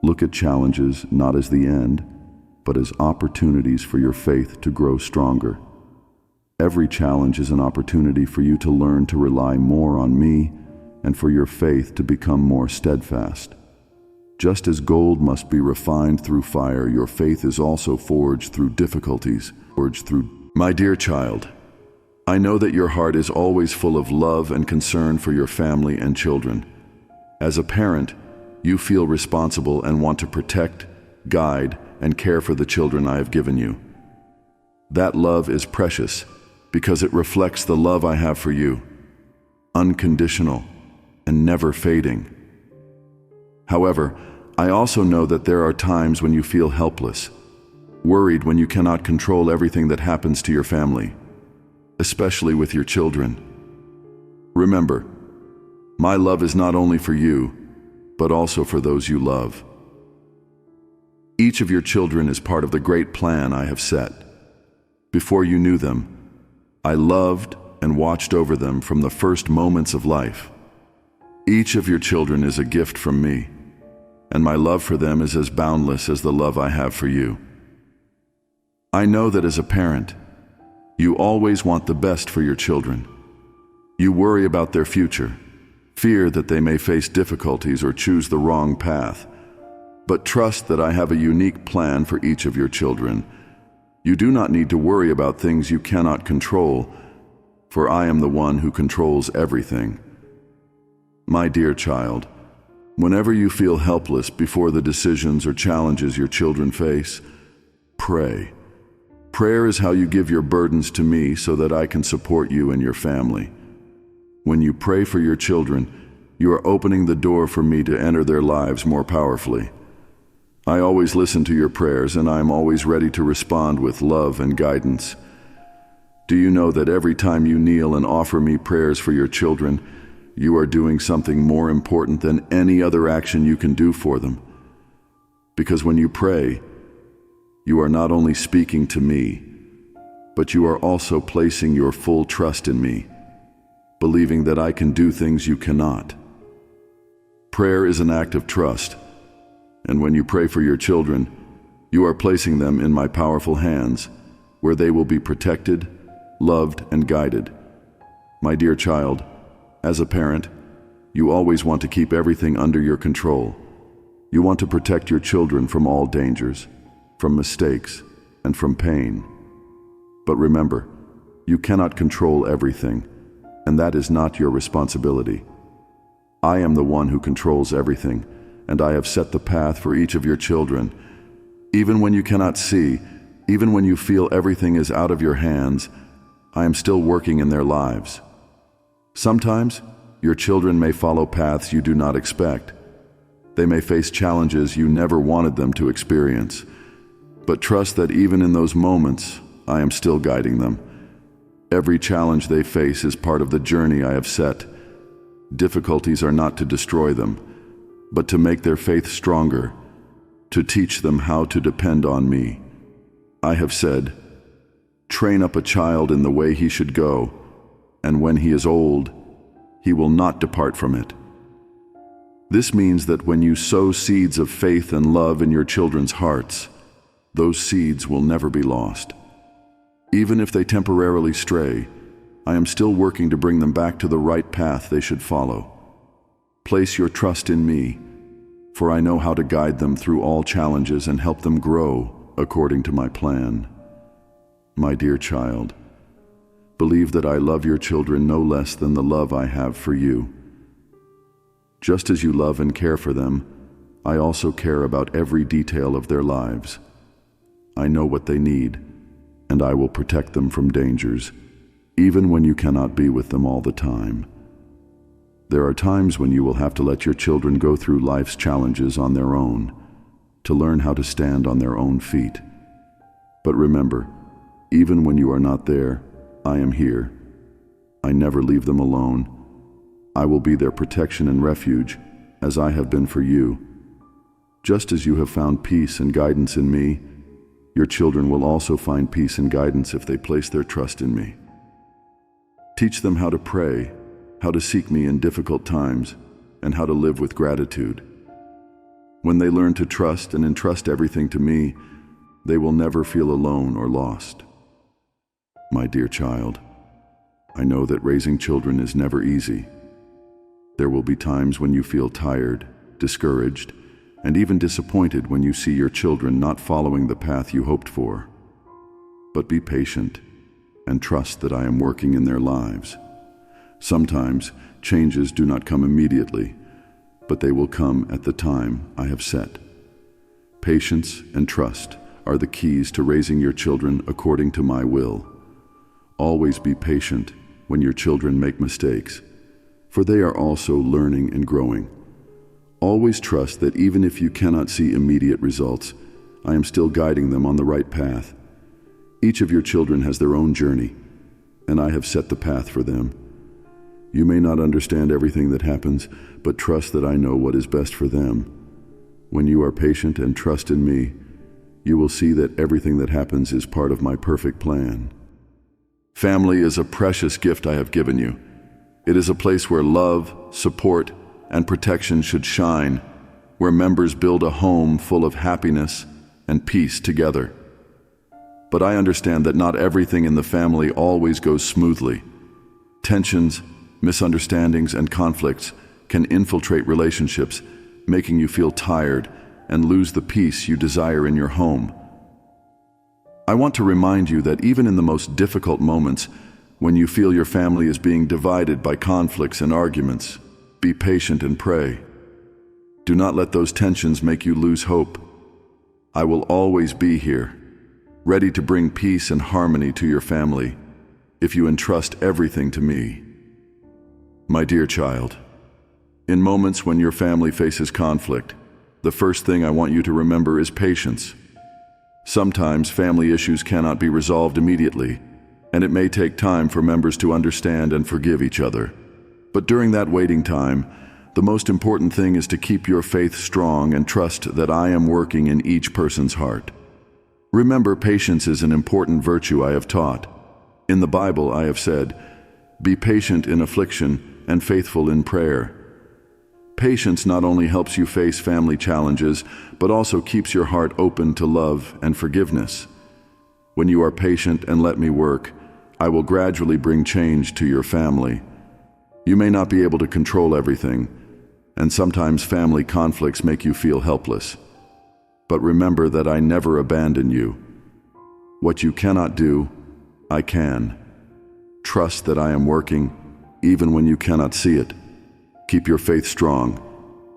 Look at challenges not as the end, but as opportunities for your faith to grow stronger. Every challenge is an opportunity for you to learn to rely more on me and for your faith to become more steadfast. Just as gold must be refined through fire, your faith is also forged through difficulties. My dear child, I know that your heart is always full of love and concern for your family and children. As a parent, you feel responsible and want to protect, guide, and care for the children I have given you. That love is precious because it reflects the love I have for you, unconditional and never fading. However, I also know that there are times when you feel helpless, worried when you cannot control everything that happens to your family, especially with your children. Remember, my love is not only for you, but also for those you love. Each of your children is part of the great plan I have set. Before you knew them, I loved and watched over them from the first moments of life. Each of your children is a gift from me, and my love for them is as boundless as the love I have for you. I know that as a parent, you always want the best for your children. You worry about their future, fear that they may face difficulties or choose the wrong path, but trust that I have a unique plan for each of your children. You do not need to worry about things you cannot control, for I am the one who controls everything. My dear child, whenever you feel helpless before the decisions or challenges your children face, pray. Prayer is how you give your burdens to me so that I can support you and your family. When you pray for your children, you are opening the door for me to enter their lives more powerfully. I always listen to your prayers, and I am always ready to respond with love and guidance. Do you know that every time you kneel and offer me prayers for your children, you are doing something more important than any other action you can do for them? Because when you pray, you are not only speaking to me, but you are also placing your full trust in me, believing that I can do things you cannot. Prayer is an act of trust, and when you pray for your children, you are placing them in my powerful hands, where they will be protected, loved, and guided. My dear child, as a parent, you always want to keep everything under your control. You want to protect your children from all dangers, from mistakes, and from pain. But remember, you cannot control everything, and that is not your responsibility. I am the one who controls everything, and I have set the path for each of your children. Even when you cannot see, even when you feel everything is out of your hands, I am still working in their lives. Sometimes, your children may follow paths you do not expect. They may face challenges you never wanted them to experience. But trust that even in those moments, I am still guiding them. Every challenge they face is part of the journey I have set. Difficulties are not to destroy them, but to make their faith stronger, to teach them how to depend on me. I have said, train up a child in the way he should go, and when he is old, he will not depart from it. This means that when you sow seeds of faith and love in your children's hearts, those seeds will never be lost. Even if they temporarily stray, I am still working to bring them back to the right path they should follow. Place your trust in me, for I know how to guide them through all challenges and help them grow according to my plan. My dear child, believe that I love your children no less than the love I have for you. Just as you love and care for them, I also care about every detail of their lives. I know what they need, and I will protect them from dangers, even when you cannot be with them all the time. There are times when you will have to let your children go through life's challenges on their own, to learn how to stand on their own feet. But remember, even when you are not there, I am here. I never leave them alone. I will be their protection and refuge, as I have been for you. Just as you have found peace and guidance in me, your children will also find peace and guidance if they place their trust in me. Teach them how to pray, how to seek me in difficult times, and how to live with gratitude. When they learn to trust and entrust everything to me, they will never feel alone or lost. My dear child, I know that raising children is never easy. There will be times when you feel tired, discouraged, and even disappointed when you see your children not following the path you hoped for. But be patient and trust that I am working in their lives. Sometimes changes do not come immediately, but they will come at the time I have set. Patience and trust are the keys to raising your children according to my will. Always be patient when your children make mistakes, for they are also learning and growing. Always trust that even if you cannot see immediate results, I am still guiding them on the right path. Each of your children has their own journey, and I have set the path for them. You may not understand everything that happens, but trust that I know what is best for them. When you are patient and trust in me, you will see that everything that happens is part of my perfect plan. Family is a precious gift I have given you. It is a place where love, support, and protection should shine, where members build a home full of happiness and peace together. But I understand that not everything in the family always goes smoothly. Tensions, misunderstandings, and conflicts can infiltrate relationships, making you feel tired and lose the peace you desire in your home. I want to remind you that even in the most difficult moments, when you feel your family is being divided by conflicts and arguments, be patient and pray. Do not let those tensions make you lose hope. I will always be here, ready to bring peace and harmony to your family, if you entrust everything to me. My dear child, in moments when your family faces conflict, the first thing I want you to remember is patience. Sometimes family issues cannot be resolved immediately, and it may take time for members to understand and forgive each other. But during that waiting time, the most important thing is to keep your faith strong and trust that I am working in each person's heart. Remember, patience is an important virtue I have taught. In the Bible, I have said, "Be patient in affliction and faithful in prayer." Patience not only helps you face family challenges, but also keeps your heart open to love and forgiveness. When you are patient and let me work, I will gradually bring change to your family. You may not be able to control everything, and sometimes family conflicts make you feel helpless. But remember that I never abandon you. What you cannot do, I can. Trust that I am working, even when you cannot see it. Keep your faith strong,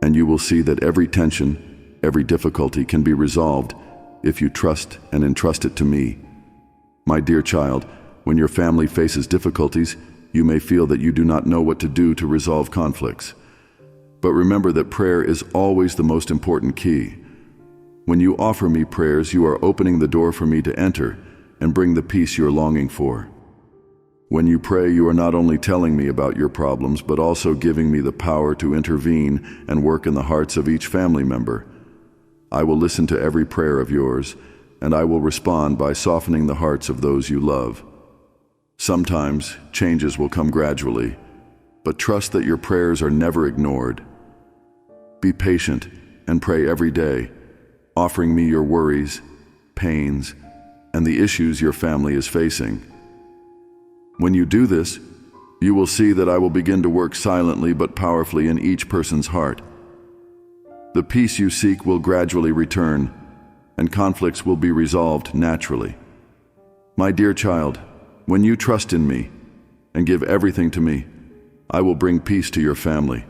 and you will see that every tension, every difficulty can be resolved if you trust and entrust it to me. My dear child, when your family faces difficulties, you may feel that you do not know what to do to resolve conflicts. But remember that prayer is always the most important key. When you offer me prayers, you are opening the door for me to enter and bring the peace you're longing for. When you pray, you are not only telling me about your problems, but also giving me the power to intervene and work in the hearts of each family member. I will listen to every prayer of yours, and I will respond by softening the hearts of those you love. Sometimes changes will come gradually, but trust that your prayers are never ignored. Be patient and pray every day, offering me your worries, pains, and the issues your family is facing. When you do this, you will see that I will begin to work silently but powerfully in each person's heart. The peace you seek will gradually return, and conflicts will be resolved naturally. My dear child, when you trust in me and give everything to me, I will bring peace to your family.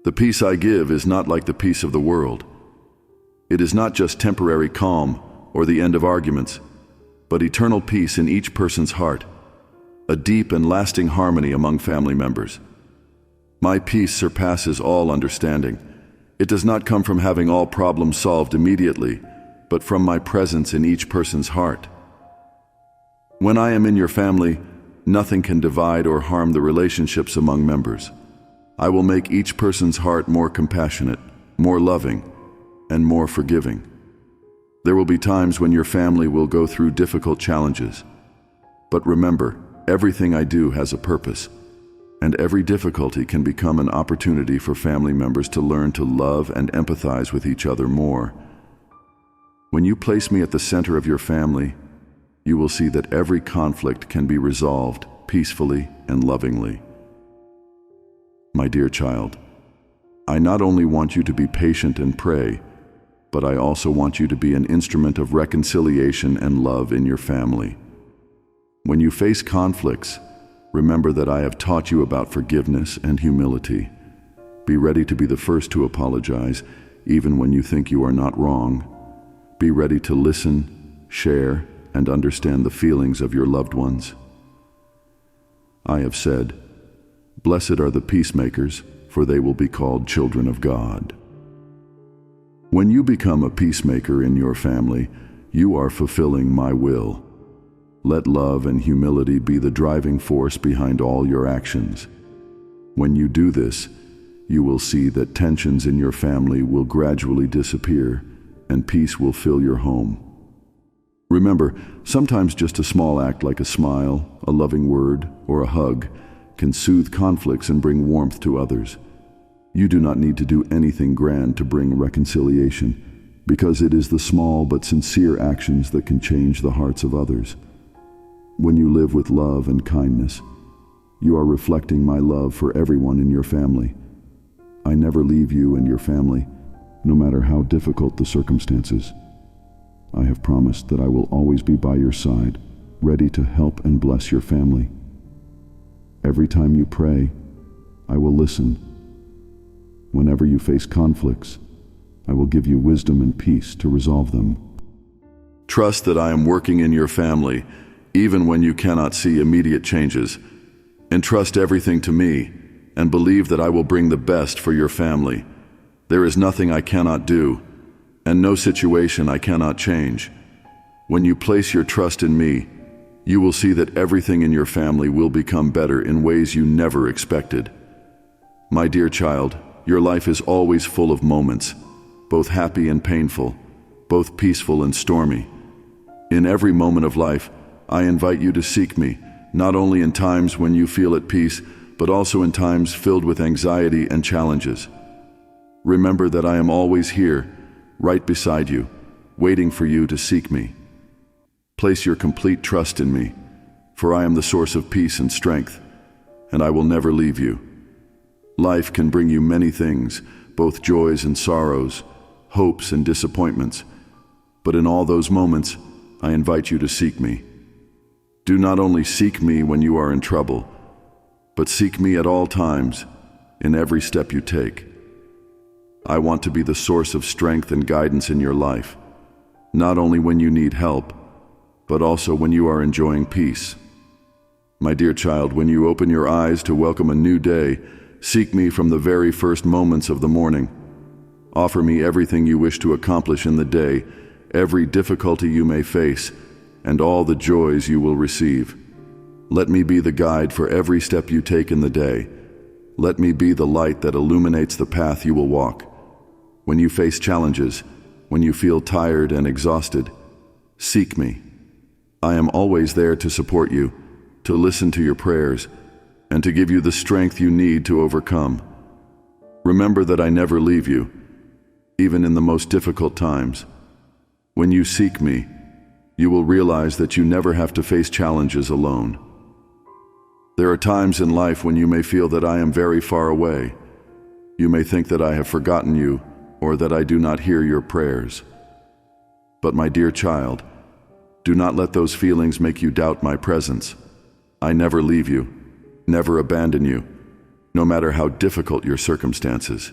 The peace I give is not like the peace of the world. It is not just temporary calm or the end of arguments, but eternal peace in each person's heart. A deep and lasting harmony among family members. My peace surpasses all understanding. It does not come from having all problems solved immediately, but from my presence in each person's heart. When I am in your family, nothing can divide or harm the relationships among members. I will make each person's heart more compassionate, more loving, and more forgiving. There will be times when your family will go through difficult challenges. But remember, everything I do has a purpose, and every difficulty can become an opportunity for family members to learn to love and empathize with each other more. When you place me at the center of your family, you will see that every conflict can be resolved peacefully and lovingly. My dear child, I not only want you to be patient and pray, but I also want you to be an instrument of reconciliation and love in your family. When you face conflicts, remember that I have taught you about forgiveness and humility. Be ready to be the first to apologize, even when you think you are not wrong. Be ready to listen, share, and understand the feelings of your loved ones. I have said, "Blessed are the peacemakers, for they will be called children of God." When you become a peacemaker in your family, you are fulfilling my will. Let love and humility be the driving force behind all your actions. When you do this, you will see that tensions in your family will gradually disappear and peace will fill your home. Remember, sometimes just a small act like a smile, a loving word, or a hug can soothe conflicts and bring warmth to others. You do not need to do anything grand to bring reconciliation, because it is the small but sincere actions that can change the hearts of others. When you live with love and kindness, you are reflecting my love for everyone in your family. I never leave you and your family, no matter how difficult the circumstances. I have promised that I will always be by your side, ready to help and bless your family. Every time you pray, I will listen. Whenever you face conflicts, I will give you wisdom and peace to resolve them. Trust that I am working in your family, even when you cannot see immediate changes. Entrust everything to me, and believe that I will bring the best for your family. There is nothing I cannot do, and no situation I cannot change. When you place your trust in me, you will see that everything in your family will become better in ways you never expected. My dear child, your life is always full of moments, both happy and painful, both peaceful and stormy. In every moment of life, I invite you to seek me, not only in times when you feel at peace, but also in times filled with anxiety and challenges. Remember that I am always here, right beside you, waiting for you to seek me. Place your complete trust in me, for I am the source of peace and strength, and I will never leave you. Life can bring you many things, both joys and sorrows, hopes and disappointments, but in all those moments, I invite you to seek me. Do not only seek me when you are in trouble, but seek me at all times, in every step you take. I want to be the source of strength and guidance in your life, not only when you need help, but also when you are enjoying peace. My dear child, when you open your eyes to welcome a new day, seek me from the very first moments of the morning. Offer me everything you wish to accomplish in the day, every difficulty you may face, and all the joys you will receive. Let me be the guide for every step you take in the day. Let me be the light that illuminates the path you will walk. When you face challenges, when you feel tired and exhausted, seek me. I am always there to support you, to listen to your prayers, and to give you the strength you need to overcome. Remember that I never leave you, even in the most difficult times. When you seek me, you will realize that you never have to face challenges alone. There are times in life when you may feel that I am very far away. You may think that I have forgotten you or that I do not hear your prayers. But my dear child, do not let those feelings make you doubt my presence. I never leave you, never abandon you, no matter how difficult your circumstances.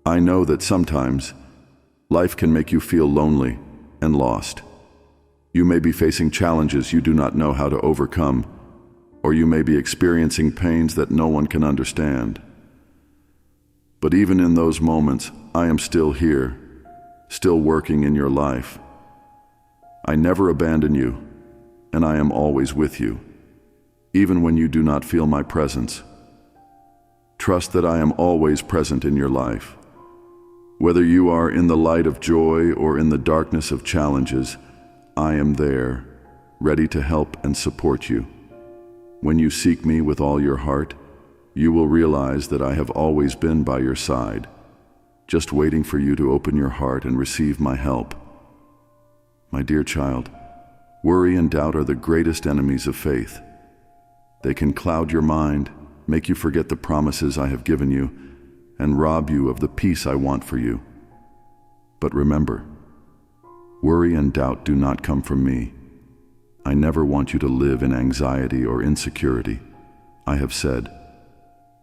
I know that sometimes life can make you feel lonely and lost. You may be facing challenges you do not know how to overcome, or you may be experiencing pains that no one can understand. But even in those moments, I am still here, still working in your life. I never abandon you, and I am always with you, even when you do not feel my presence. Trust that I am always present in your life. Whether you are in the light of joy or in the darkness of challenges, I am there, ready to help and support you. When you seek me with all your heart, you will realize that I have always been by your side, just waiting for you to open your heart and receive my help. My dear child, Worry and doubt are the greatest enemies of faith. They can cloud your mind, make you forget the promises I have given you, and rob you of the peace I want for you. But remember, worry and doubt do not come from me. I never want you to live in anxiety or insecurity. I have said,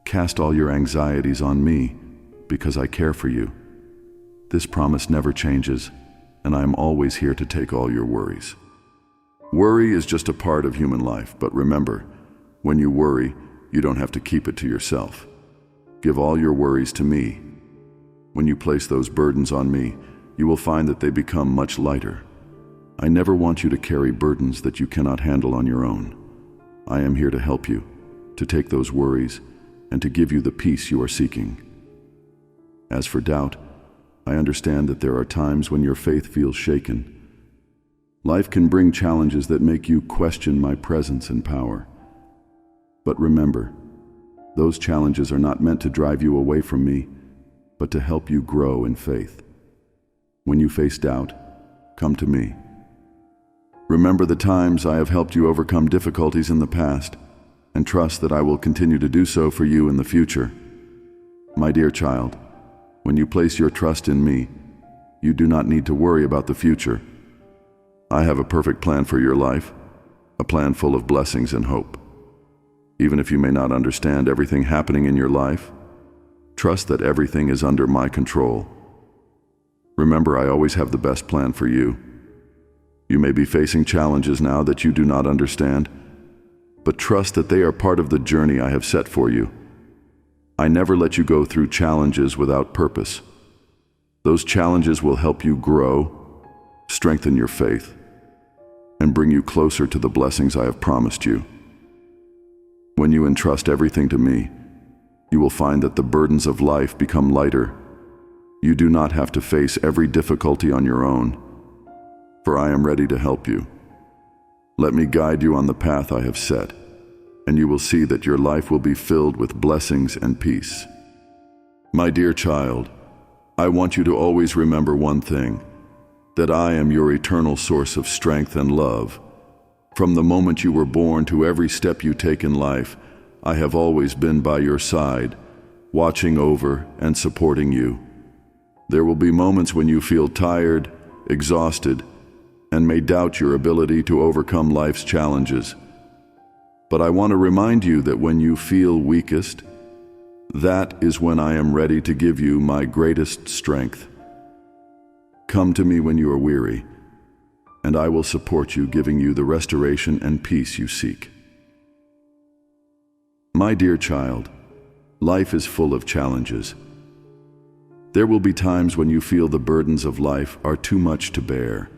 cast all your anxieties on me, because I care for you. This promise never changes, and I am always here to take all your worries. Worry is just a part of human life, but remember, when you worry, you don't have to keep it to yourself. Give all your worries to me. When you place those burdens on me, you will find that they become much lighter. I never want you to carry burdens that you cannot handle on your own. I am here to help you, to take those worries, and to give you the peace you are seeking. As for doubt, I understand that there are times when your faith feels shaken. Life can bring challenges that make you question my presence and power. But remember, those challenges are not meant to drive you away from me, but to help you grow in faith. When you face doubt, come to me. Remember the times I have helped you overcome difficulties in the past, and trust that I will continue to do so for you in the future. My dear child, when you place your trust in me, you do not need to worry about the future. I have a perfect plan for your life, a plan full of blessings and hope. Even if you may not understand everything happening in your life, trust that everything is under my control. Remember, I always have the best plan for you. You may be facing challenges now that you do not understand, but trust that they are part of the journey I have set for you. I never let you go through challenges without purpose. Those challenges will help you grow, strengthen your faith, and bring you closer to the blessings I have promised you. When you entrust everything to me, you will find that the burdens of life become lighter. You do not have to face every difficulty on your own, for I am ready to help you. Let me guide you on the path I have set, and you will see that your life will be filled with blessings and peace. My dear child, I want you to always remember one thing, that I am your eternal source of strength and love. From the moment you were born to every step you take in life, I have always been by your side, watching over and supporting you. There will be moments when you feel tired, exhausted, and may doubt your ability to overcome life's challenges. But I want to remind you that when you feel weakest, that is when I am ready to give you my greatest strength. Come to me when you are weary, and I will support you, giving you the restoration and peace you seek. My dear child, life is full of challenges. There will be times when you feel the burdens of life are too much to bear.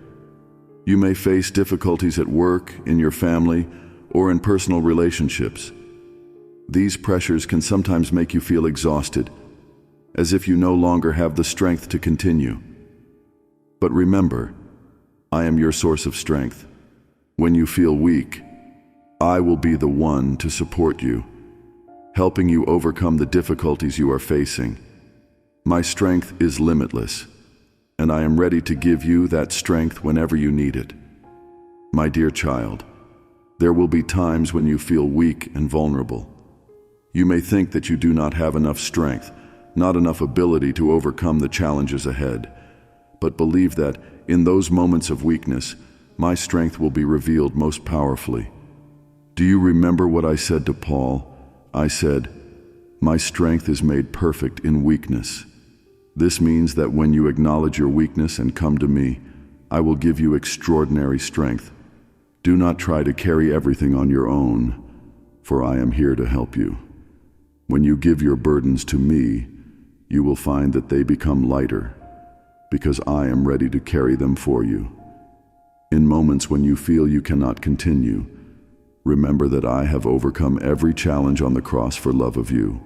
You may face difficulties at work, in your family, or in personal relationships. These pressures can sometimes make you feel exhausted, as if you no longer have the strength to continue. But remember, I am your source of strength. When you feel weak, I will be the one to support you, helping you overcome the difficulties you are facing. My strength is limitless, and I am ready to give you that strength whenever you need it. My dear child, there will be times when you feel weak and vulnerable. You may think that you do not have enough strength, not enough ability to overcome the challenges ahead. But believe that in those moments of weakness, my strength will be revealed most powerfully. Do you remember what I said to Paul? I said, "My strength is made perfect in weakness." This means that when you acknowledge your weakness and come to me, I will give you extraordinary strength. Do not try to carry everything on your own, for I am here to help you. When you give your burdens to me, you will find that they become lighter, because I am ready to carry them for you. In moments when you feel you cannot continue, remember that I have overcome every challenge on the cross for love of you.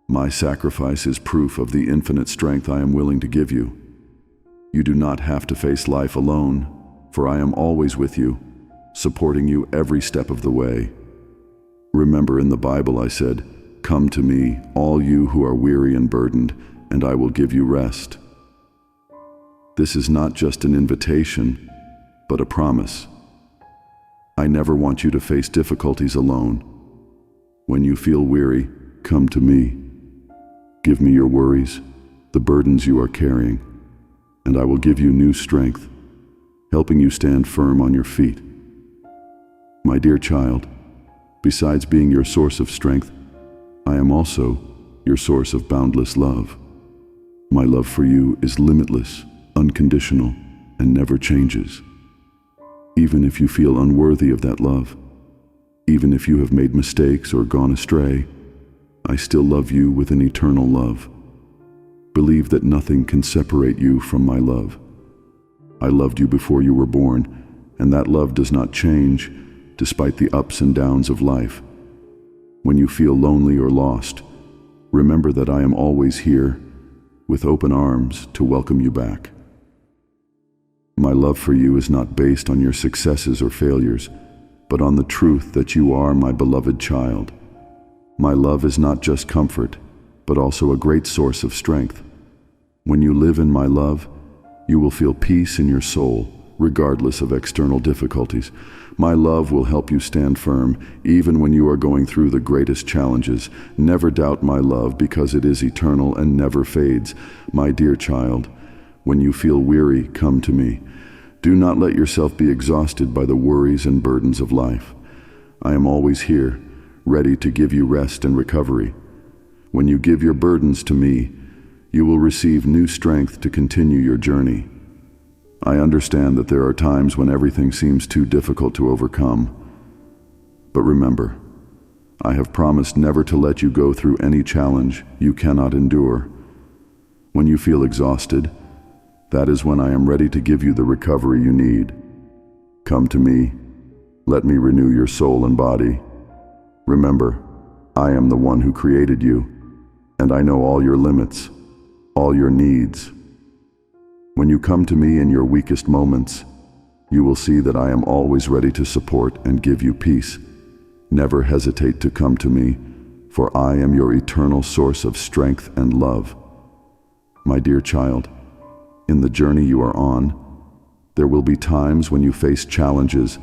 My sacrifice is proof of the infinite strength I am willing to give you. You do not have to face life alone, for I am always with you, supporting you every step of the way. Remember, in the Bible I said, "Come to me, all you who are weary and burdened, and I will give you rest." This is not just an invitation, but a promise. I never want you to face difficulties alone. When you feel weary, come to me. Give me your worries, the burdens you are carrying, and I will give you new strength, helping you stand firm on your feet. My dear child, besides being your source of strength, I am also your source of boundless love. My love for you is limitless, unconditional, and never changes. Even if you feel unworthy of that love, even if you have made mistakes or gone astray, I still love you with an eternal love. Believe that nothing can separate you from my love. I loved you before you were born, and that love does not change despite the ups and downs of life. When you feel lonely or lost, remember that I am always here, with open arms to welcome you back. My love for you is not based on your successes or failures, but on the truth that you are my beloved child. My love is not just comfort, but also a great source of strength. When you live in my love, you will feel peace in your soul, regardless of external difficulties. My love will help you stand firm, even when you are going through the greatest challenges. Never doubt my love, because it is eternal and never fades. My dear child, when you feel weary, come to me. Do not let yourself be exhausted by the worries and burdens of life. I am always here, ready to give you rest and recovery. When you give your burdens to me, you will receive new strength to continue your journey. I understand that there are times when everything seems too difficult to overcome. But remember, I have promised never to let you go through any challenge you cannot endure. When you feel exhausted, that is when I am ready to give you the recovery you need. Come to me. Let me renew your soul and body. Remember, I am the one who created you, and I know all your limits, all your needs. When you come to me in your weakest moments, you will see that I am always ready to support and give you peace. Never hesitate to come to me, for I am your eternal source of strength and love. My dear child, in the journey you are on, there will be times when you face challenges,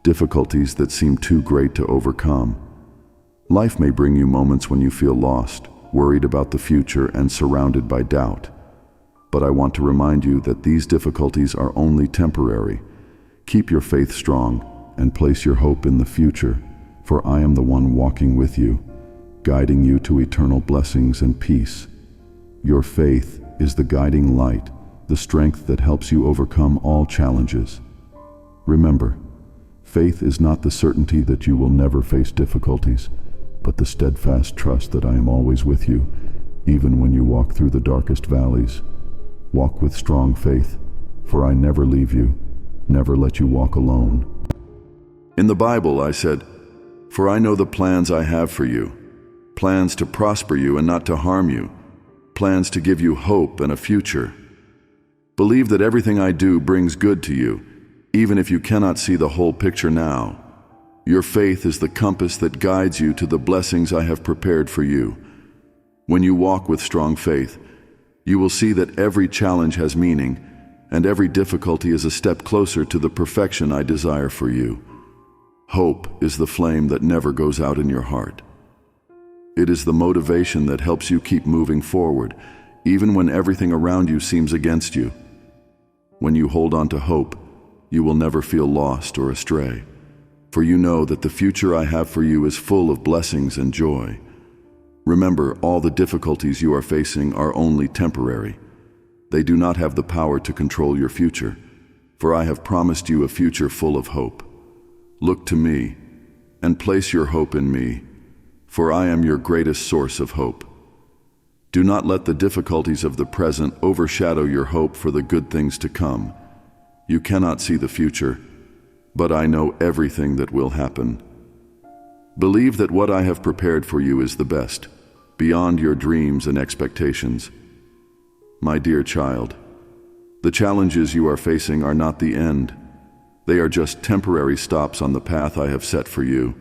difficulties that seem too great to overcome. Life may bring you moments when you feel lost, worried about the future, and surrounded by doubt. But I want to remind you that these difficulties are only temporary. Keep your faith strong and place your hope in the future, for I am the one walking with you, guiding you to eternal blessings and peace. Your faith is the guiding light, the strength that helps you overcome all challenges. Remember, faith is not the certainty that you will never face difficulties, but the steadfast trust that I am always with you, even when you walk through the darkest valleys. Walk with strong faith, for I never leave you, never let you walk alone. In the Bible, I said, "For I know the plans I have for you, plans to prosper you and not to harm you, plans to give you hope and a future." Believe that everything I do brings good to you, even if you cannot see the whole picture now. Your faith is the compass that guides you to the blessings I have prepared for you. When you walk with strong faith, you will see that every challenge has meaning, and every difficulty is a step closer to the perfection I desire for you. Hope is the flame that never goes out in your heart. It is the motivation that helps you keep moving forward, even when everything around you seems against you. When you hold on to hope, you will never feel lost or astray, for you know that the future I have for you is full of blessings and joy. Remember, all the difficulties you are facing are only temporary. They do not have the power to control your future, for I have promised you a future full of hope. Look to me and place your hope in me, for I am your greatest source of hope. Do not let the difficulties of the present overshadow your hope for the good things to come. You cannot see the future, but I know everything that will happen. Believe that what I have prepared for you is the best, beyond your dreams and expectations. My dear child, the challenges you are facing are not the end. They are just temporary stops on the path I have set for you.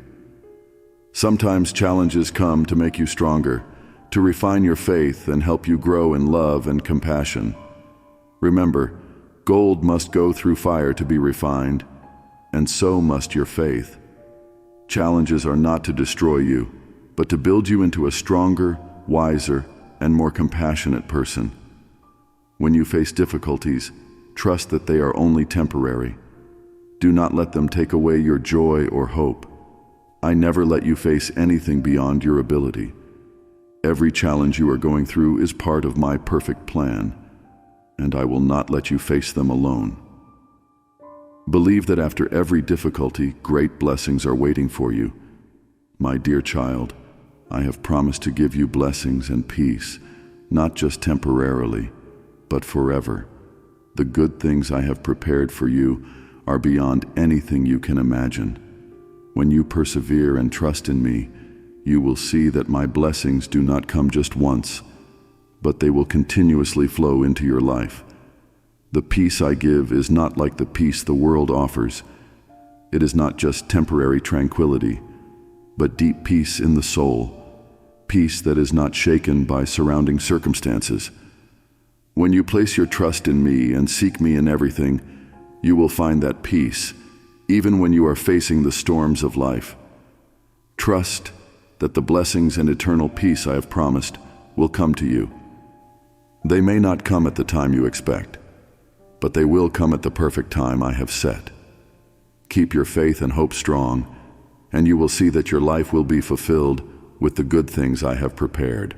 Sometimes challenges come to make you stronger, to refine your faith and help you grow in love and compassion. Remember, gold must go through fire to be refined. and so must your faith. Challenges are not to destroy you, but to build you into a stronger, wiser, and more compassionate person. When you face difficulties, trust that they are only temporary. Do not let them take away your joy or hope. I never let you face anything beyond your ability. Every challenge you are going through is part of my perfect plan, and I will not let you face them alone. Believe that after every difficulty, great blessings are waiting for you. My dear child, I have promised to give you blessings and peace, not just temporarily, but forever. The good things I have prepared for you are beyond anything you can imagine. When you persevere and trust in me, you will see that my blessings do not come just once, but they will continuously flow into your life. The peace I give is not like the peace the world offers. It is not just temporary tranquility, but deep peace in the soul, peace that is not shaken by surrounding circumstances. When you place your trust in me and seek me in everything, you will find that peace, even when you are facing the storms of life. Trust that the blessings and eternal peace I have promised will come to you. They may not come at the time you expect, but they will come at the perfect time I have set. Keep your faith and hope strong, and you will see that your life will be fulfilled with the good things I have prepared.